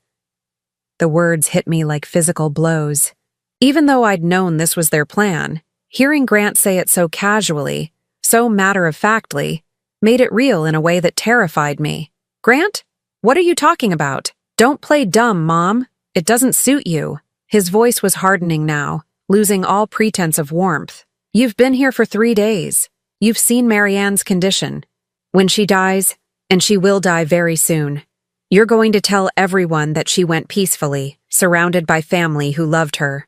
The words hit me like physical blows. Even though I'd known this was their plan, hearing Grant say it so casually, so matter-of-factly, made it real in a way that terrified me. Grant? What are you talking about? Don't play dumb, Mom. It doesn't suit you. His voice was hardening now, losing all pretense of warmth. You've been here for 3 days. You've seen Marianne's condition. When she dies, and she will die very soon, you're going to tell everyone that she went peacefully, surrounded by family who loved her.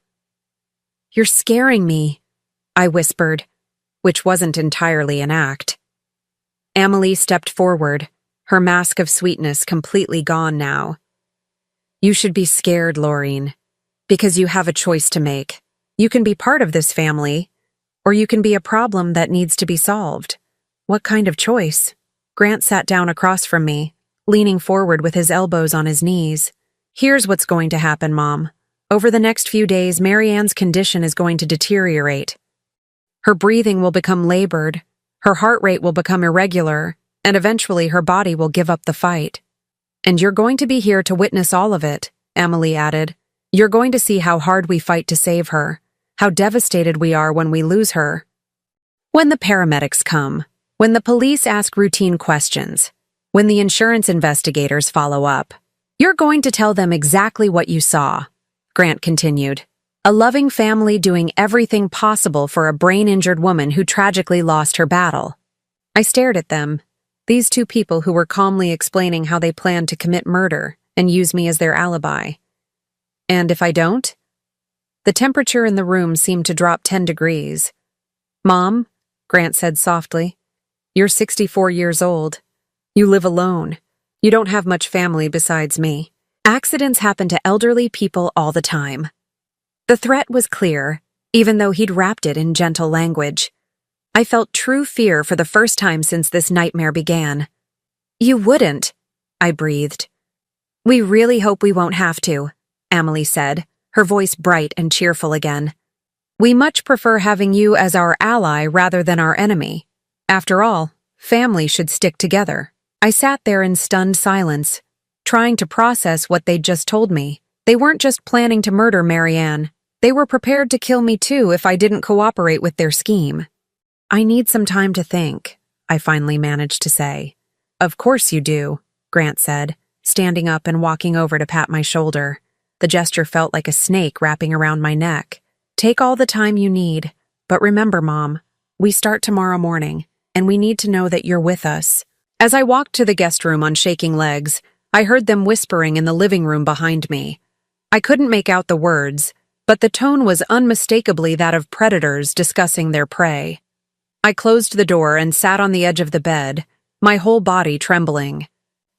You're scaring me, I whispered, which wasn't entirely an act. Amelie stepped forward, her mask of sweetness completely gone now. You should be scared, Laureen, because you have a choice to make. You can be part of this family, or you can be a problem that needs to be solved. What kind of choice? Grant sat down across from me, leaning forward with his elbows on his knees. Here's what's going to happen, Mom. Over the next few days, Marianne's condition is going to deteriorate. Her breathing will become labored, her heart rate will become irregular, and eventually her body will give up the fight. And you're going to be here to witness all of it, Emily added. You're going to see how hard we fight to save her, how devastated we are when we lose her. When the paramedics come, when the police ask routine questions, when the insurance investigators follow up, you're going to tell them exactly what you saw, Grant continued. A loving family doing everything possible for a brain-injured woman who tragically lost her battle. I stared at them, these two people who were calmly explaining how they planned to commit murder and use me as their alibi. And if I don't? The temperature in the room seemed to drop 10 degrees. Mom, Grant said softly, you're 64 years old. You live alone. You don't have much family besides me. Accidents happen to elderly people all the time. The threat was clear, even though he'd wrapped it in gentle language. I felt true fear for the first time since this nightmare began. You wouldn't, I breathed. We really hope we won't have to, Emily said, her voice bright and cheerful again. We much prefer having you as our ally rather than our enemy. After all, family should stick together. I sat there in stunned silence, trying to process what they'd just told me. They weren't just planning to murder Marianne. They were prepared to kill me too if I didn't cooperate with their scheme. I need some time to think, I finally managed to say. Of course you do, Grant said, standing up and walking over to pat my shoulder. The gesture felt like a snake wrapping around my neck. Take all the time you need, but remember, Mom, we start tomorrow morning, and we need to know that you're with us. As I walked to the guest room on shaking legs, I heard them whispering in the living room behind me. I couldn't make out the words, but the tone was unmistakably that of predators discussing their prey. I closed the door and sat on the edge of the bed, my whole body trembling.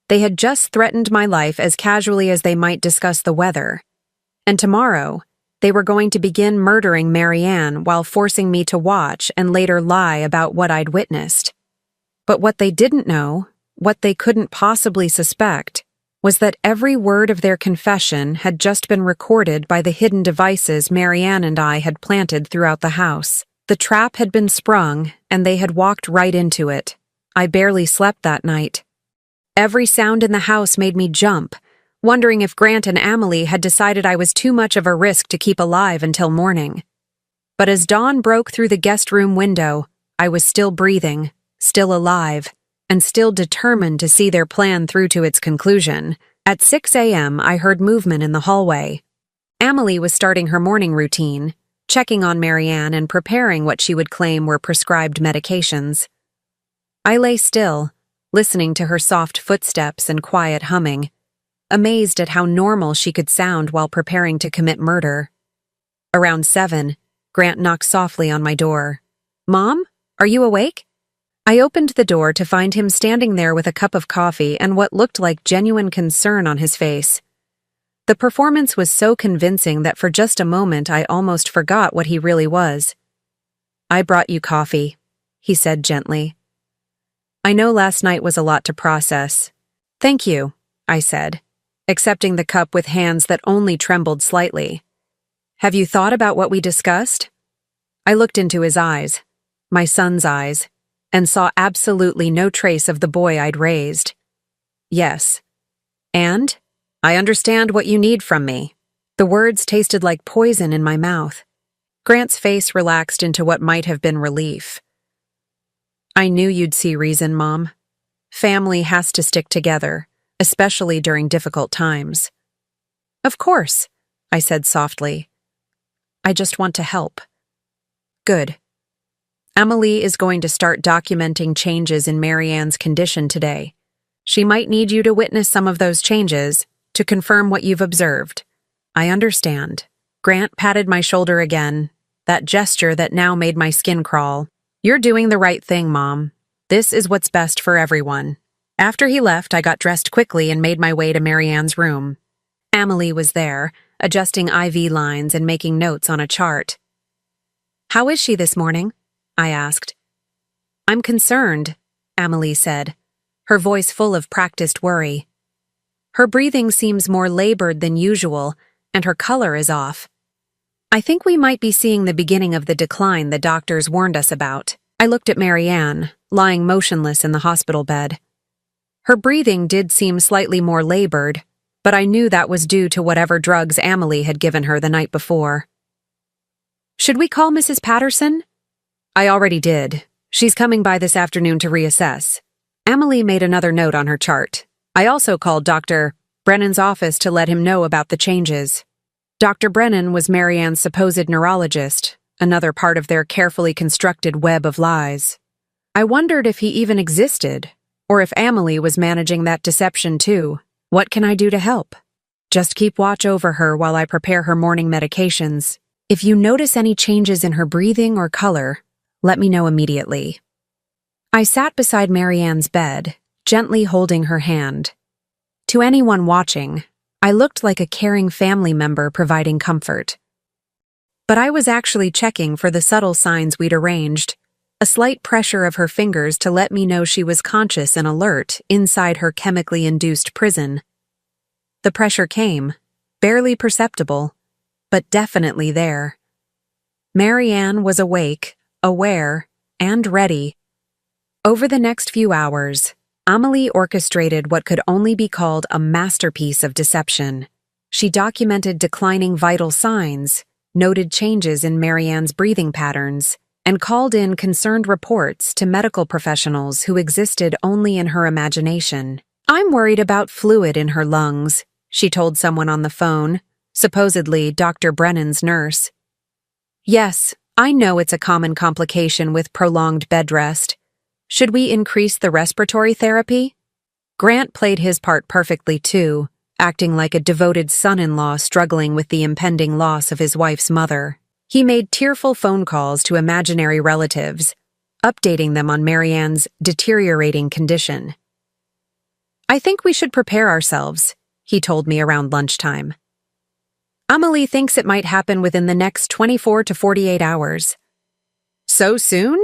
They had just threatened my life as casually as they might discuss the weather. And tomorrow, they were going to begin murdering Marianne while forcing me to watch and later lie about what I'd witnessed. But what they didn't know, what they couldn't possibly suspect, was that every word of their confession had just been recorded by the hidden devices Marianne and I had planted throughout the house. The trap had been sprung, and they had walked right into it. I barely slept that night. Every sound in the house made me jump, wondering if Grant and Emily had decided I was too much of a risk to keep alive until morning. But as dawn broke through the guest room window, I was still breathing, still alive, and still determined to see their plan through to its conclusion. At 6 a.m., I heard movement in the hallway. Emily was starting her morning routine, checking on Marianne and preparing what she would claim were prescribed medications. I lay still, listening to her soft footsteps and quiet humming, amazed at how normal she could sound while preparing to commit murder. Around 7, Grant knocked softly on my door. Mom, are you awake? I opened the door to find him standing there with a cup of coffee and what looked like genuine concern on his face. The performance was so convincing that for just a moment I almost forgot what he really was. I brought you coffee, he said gently. I know last night was a lot to process. Thank you, I said, accepting the cup with hands that only trembled slightly. Have you thought about what we discussed? I looked into his eyes, my son's eyes, and saw absolutely no trace of the boy I'd raised. Yes. And? I understand what you need from me. The words tasted like poison in my mouth. Grant's face relaxed into what might have been relief. I knew you'd see reason, Mom. Family has to stick together, especially during difficult times. Of course, I said softly. I just want to help. Good. Emily is going to start documenting changes in Marianne's condition today. She might need you to witness some of those changes to confirm what you've observed. I understand. Grant patted my shoulder again, that gesture that now made my skin crawl. You're doing the right thing, Mom. This is what's best for everyone. After he left, I got dressed quickly and made my way to Marianne's room. Emily was there, adjusting IV lines and making notes on a chart. How is she this morning? I asked. I'm concerned, Amelie said, her voice full of practiced worry. Her breathing seems more labored than usual, and her color is off. I think we might be seeing the beginning of the decline the doctors warned us about. I looked at Marianne, lying motionless in the hospital bed. Her breathing did seem slightly more labored, but I knew that was due to whatever drugs Amelie had given her the night before. Should we call Mrs. Patterson? I already did. She's coming by this afternoon to reassess. Amelie made another note on her chart. I also called Dr. Brennan's office to let him know about the changes. Dr. Brennan was Marianne's supposed neurologist, another part of their carefully constructed web of lies. I wondered if he even existed, or if Amelie was managing that deception too. What can I do to help? Just keep watch over her while I prepare her morning medications. If you notice any changes in her breathing or color, let me know immediately. I sat beside Marianne's bed, gently holding her hand. To anyone watching, I looked like a caring family member providing comfort. But I was actually checking for the subtle signs we'd arranged, a slight pressure of her fingers to let me know she was conscious and alert inside her chemically induced prison. The pressure came, barely perceptible, but definitely there. Marianne was awake, aware, and ready. Over the next few hours, Amelie orchestrated what could only be called a masterpiece of deception. She documented declining vital signs, noted changes in Marianne's breathing patterns, and called in concerned reports to medical professionals who existed only in her imagination. I'm worried about fluid in her lungs, she told someone on the phone, supposedly Dr. Brennan's nurse. Yes, I know it's a common complication with prolonged bed rest. Should we increase the respiratory therapy? Grant played his part perfectly too, acting like a devoted son-in-law struggling with the impending loss of his wife's mother. He made tearful phone calls to imaginary relatives, updating them on Marianne's deteriorating condition. I think we should prepare ourselves, he told me around lunchtime. Amelie thinks it might happen within the next 24 to 48 hours. So soon?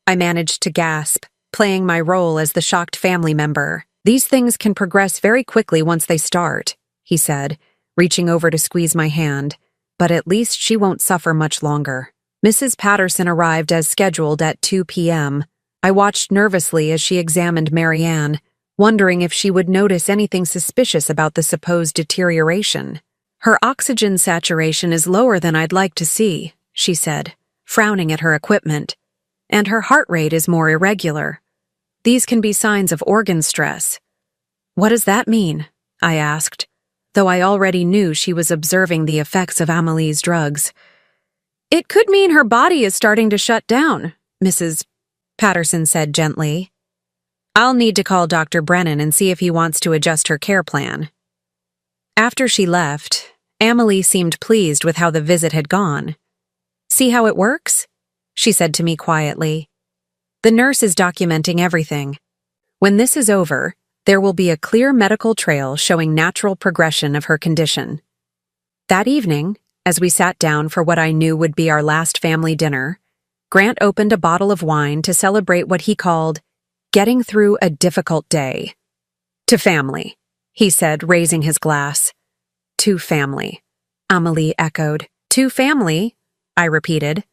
I managed to gasp, playing my role as the shocked family member. These things can progress very quickly once they start, he said, reaching over to squeeze my hand, but at least she won't suffer much longer. Mrs. Patterson arrived as scheduled at 2 p.m. I watched nervously as she examined Marianne, wondering if she would notice anything suspicious about the supposed deterioration. Her oxygen saturation is lower than I'd like to see, she said, frowning at her equipment, and her heart rate is more irregular. These can be signs of organ stress. What does that mean? I asked, though I already knew she was observing the effects of Amelie's drugs. It could mean her body is starting to shut down, Mrs. Patterson said gently. I'll need to call Dr. Brennan and see if he wants to adjust her care plan. After she left, Amelie seemed pleased with how the visit had gone. See how it works? She said to me quietly. The nurse is documenting everything. When this is over, there will be a clear medical trail showing natural progression of her condition. That evening, as we sat down for what I knew would be our last family dinner, Grant opened a bottle of wine to celebrate what he called getting through a difficult day. To family, he said, raising his glass. To family, Amelie echoed. To family, I repeated,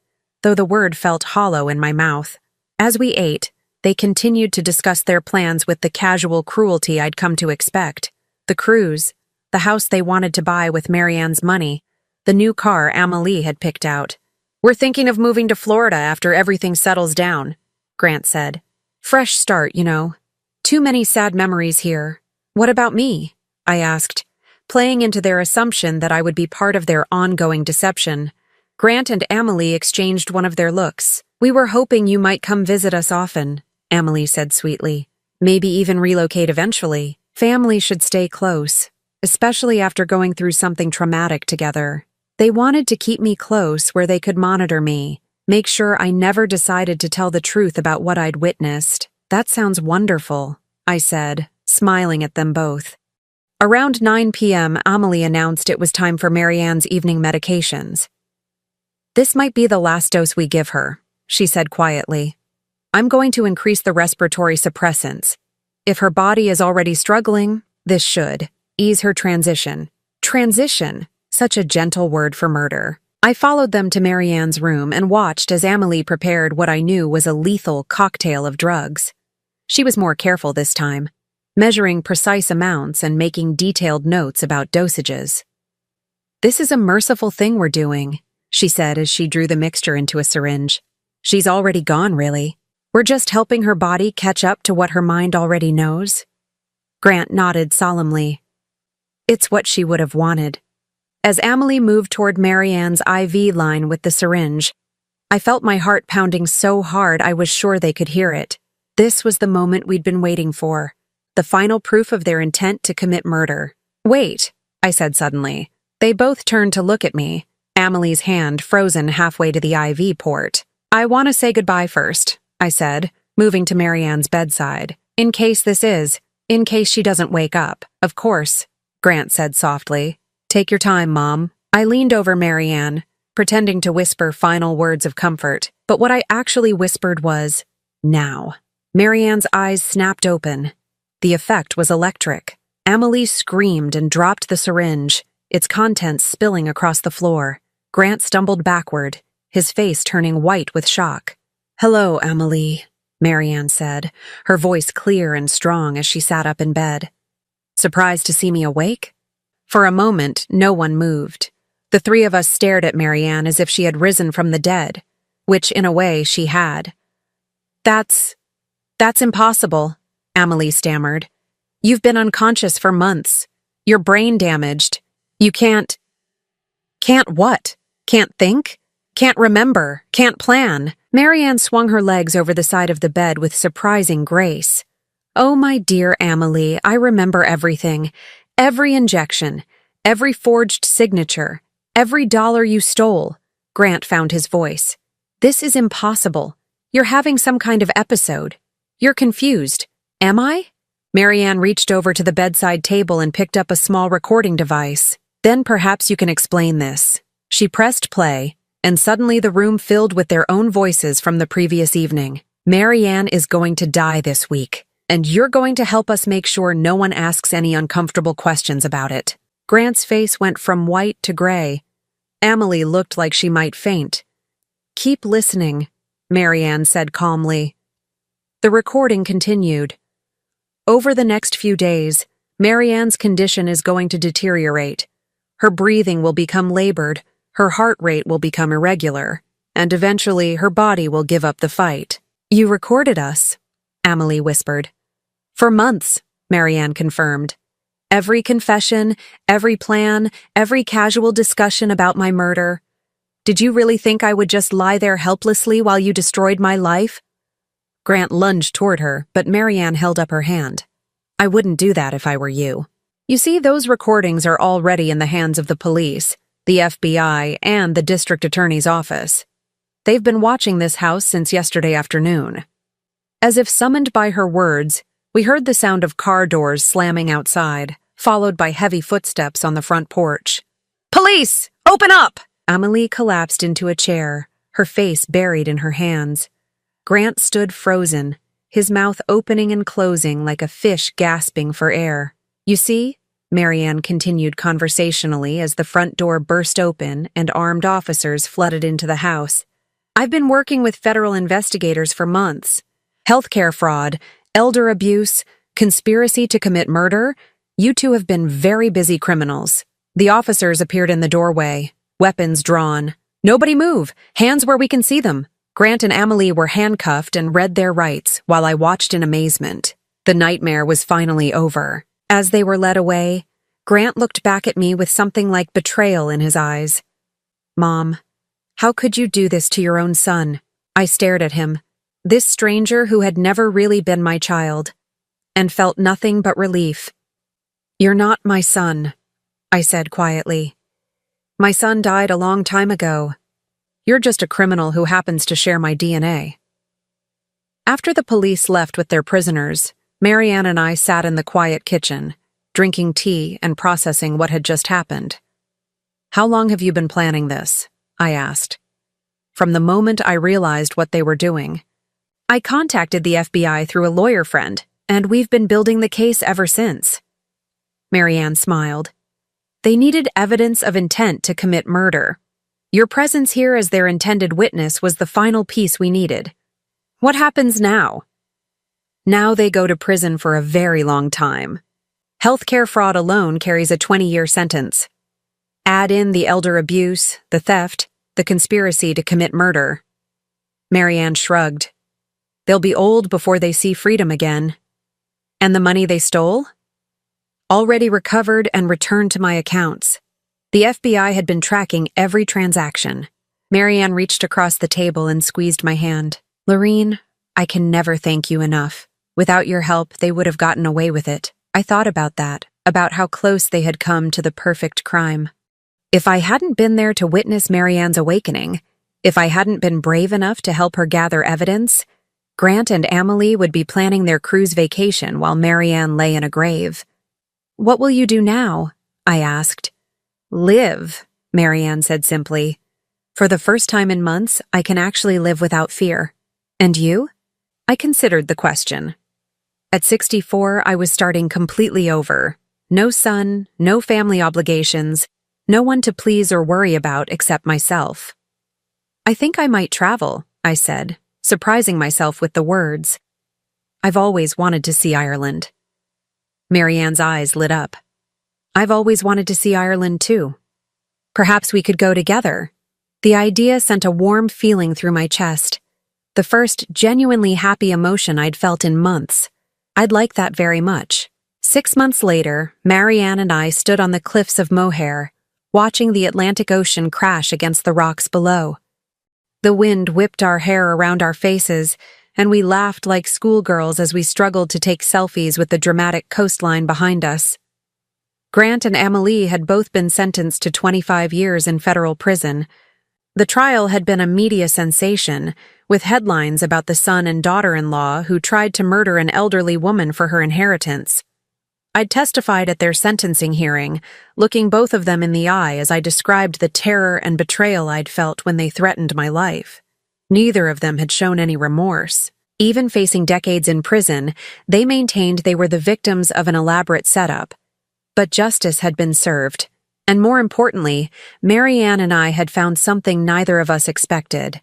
though the word felt hollow in my mouth. As we ate, they continued to discuss their plans with the casual cruelty I'd come to expect. The cruise, the house they wanted to buy with Marianne's money, the new car Amelie had picked out. We're thinking of moving to Florida after everything settles down, Grant said. Fresh start, you know. Too many sad memories here. What about me? I asked, playing into their assumption that I would be part of their ongoing deception. Grant and Amelie exchanged one of their looks. We were hoping you might come visit us often, Amelie said sweetly. Maybe even relocate eventually. Family should stay close, especially after going through something traumatic together. They wanted to keep me close where they could monitor me, make sure I never decided to tell the truth about what I'd witnessed. That sounds wonderful, I said, smiling at them both. Around 9 p.m., Amelie announced it was time for Marianne's evening medications. "This might be the last dose we give her," she said quietly. "I'm going to increase the respiratory suppressants. If her body is already struggling, this should ease her transition." Transition, such a gentle word for murder. I followed them to Marianne's room and watched as Amelie prepared what I knew was a lethal cocktail of drugs. She was more careful this time, measuring precise amounts and making detailed notes about dosages. "This is a merciful thing we're doing," she said as she drew the mixture into a syringe. "She's already gone, really. We're just helping her body catch up to what her mind already knows." Grant nodded solemnly. "It's what she would have wanted." As Amelie moved toward Marianne's IV line with the syringe, I felt my heart pounding so hard I was sure they could hear it. This was the moment we'd been waiting for, the final proof of their intent to commit murder. "Wait," I said suddenly. They both turned to look at me, Amelie's hand frozen halfway to the IV port. "I want to say goodbye first," I said, moving to Marianne's bedside. In case she doesn't wake up." "Of course," Grant said softly. "Take your time, Mom." I leaned over Marianne, pretending to whisper final words of comfort, but what I actually whispered was, "Now." Marianne's eyes snapped open. The effect was electric. Amelie screamed and dropped the syringe, its contents spilling across the floor. Grant stumbled backward, his face turning white with shock. "Hello, Amelie," Marianne said, her voice clear and strong as she sat up in bed. "Surprised to see me awake?" For a moment, no one moved. The three of us stared at Marianne as if she had risen from the dead, which, in a way, she had. That's impossible," Amelie stammered. "You've been unconscious for months. Your brain damaged. You can't what? Can't think? Can't remember? Can't plan?" Marianne swung her legs over the side of the bed with surprising grace. "Oh, my dear Amelie, I remember everything. Every injection, every forged signature, every dollar you stole." Grant found his voice. "This is impossible. You're having some kind of episode. You're confused. Am I?" Marianne reached over to the bedside table and picked up a small recording device. "Then perhaps you can explain this." She pressed play, and suddenly the room filled with their own voices from the previous evening. "Marianne is going to die this week, and you're going to help us make sure no one asks any uncomfortable questions about it." Grant's face went from white to gray. Amelie looked like she might faint. "Keep listening," Marianne said calmly. The recording continued. "Over the next few days, Marianne's condition is going to deteriorate. Her breathing will become labored, her heart rate will become irregular, and eventually her body will give up the fight." "You recorded us," Amelie whispered. "For months," Marianne confirmed. "Every confession, every plan, every casual discussion about my murder. Did you really think I would just lie there helplessly while you destroyed my life?" Grant lunged toward her, but Marianne held up her hand. "I wouldn't do that if I were you. You see, those recordings are already in the hands of the police, the FBI, and the district attorney's office. They've been watching this house since yesterday afternoon." As if summoned by her words, we heard the sound of car doors slamming outside, followed by heavy footsteps on the front porch. "Police! Open up!" Amelie collapsed into a chair, her face buried in her hands. Grant stood frozen, his mouth opening and closing like a fish gasping for air. "You see," Marianne continued conversationally as the front door burst open and armed officers flooded into the house. "I've been working with federal investigators for months. Healthcare fraud, elder abuse, conspiracy to commit murder. You two have been very busy criminals." The officers appeared in the doorway, weapons drawn. "Nobody move! Hands where we can see them!" Grant and Amelie were handcuffed and read their rights while I watched in amazement. The nightmare was finally over. As they were led away, Grant looked back at me with something like betrayal in his eyes. "Mom, how could you do this to your own son?" I stared at him, this stranger who had never really been my child, and felt nothing but relief. "You're not my son," I said quietly. "My son died a long time ago. You're just a criminal who happens to share my DNA." After the police left with their prisoners, Marianne and I sat in the quiet kitchen, drinking tea and processing what had just happened. "How long have you been planning this?" I asked. from the moment I realized what they were doing. I contacted the FBI through a lawyer friend, and we've been building the case ever since. Marianne smiled. They needed evidence of intent to commit murder. Your presence here as their intended witness was the final piece we needed. What happens now? Now they go to prison for a very long time. Healthcare fraud alone carries a 20-year sentence. Add in the elder abuse, the theft, the conspiracy to commit murder. Marianne shrugged. They'll be old before they see freedom again. And the money they stole? Already recovered and returned to my accounts. The FBI had been tracking every transaction. Marianne reached across the table and squeezed my hand. Lorene, I can never thank you enough. Without your help, they would have gotten away with it. I thought about that, about how close they had come to the perfect crime. If I hadn't been there to witness Marianne's awakening, if I hadn't been brave enough to help her gather evidence, Grant and Amelie would be planning their cruise vacation while Marianne lay in a grave. What will you do now? I asked. Live, Marianne said simply. For the first time in months, I can actually live without fear. And you? I considered the question. At 64, I was starting completely over. No son, no family obligations, no one to please or worry about except myself. I think I might travel, I said, surprising myself with the words. I've always wanted to see Ireland. Marianne's eyes lit up. I've always wanted to see Ireland too. Perhaps we could go together. The idea sent a warm feeling through my chest. The first genuinely happy emotion I'd felt in months. I'd like that very much. 6 months later, Marianne and I stood on the cliffs of Moher, watching the Atlantic Ocean crash against the rocks below. The wind whipped our hair around our faces, and we laughed like schoolgirls as we struggled to take selfies with the dramatic coastline behind us. Grant and Amelie had both been sentenced to 25 years in federal prison. The trial had been a media sensation, with headlines about the son and daughter-in-law who tried to murder an elderly woman for her inheritance. I'd testified at their sentencing hearing, looking both of them in the eye as I described the terror and betrayal I'd felt when they threatened my life. Neither of them had shown any remorse. Even facing decades in prison, they maintained they were the victims of an elaborate setup. But justice had been served, and more importantly, Marianne and I had found something neither of us expected.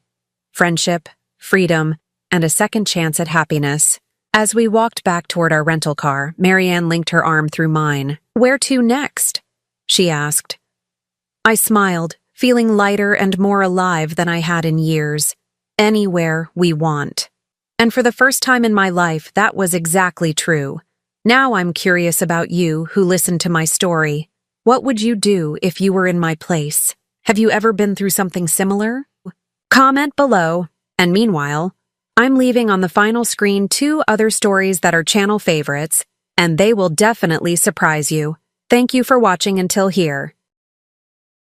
Friendship, freedom, and a second chance at happiness. As we walked back toward our rental car, Marianne linked her arm through mine. Where to next? She asked. I smiled, feeling lighter and more alive than I had in years. Anywhere we want. And for the first time in my life, that was exactly true. Now I'm curious about you, who listened to my story. What would you do if you were in my place? Have you ever been through something similar? Comment below. And meanwhile, I'm leaving on the final screen 2 other stories that are channel favorites, and they will definitely surprise you. Thank you for watching until here.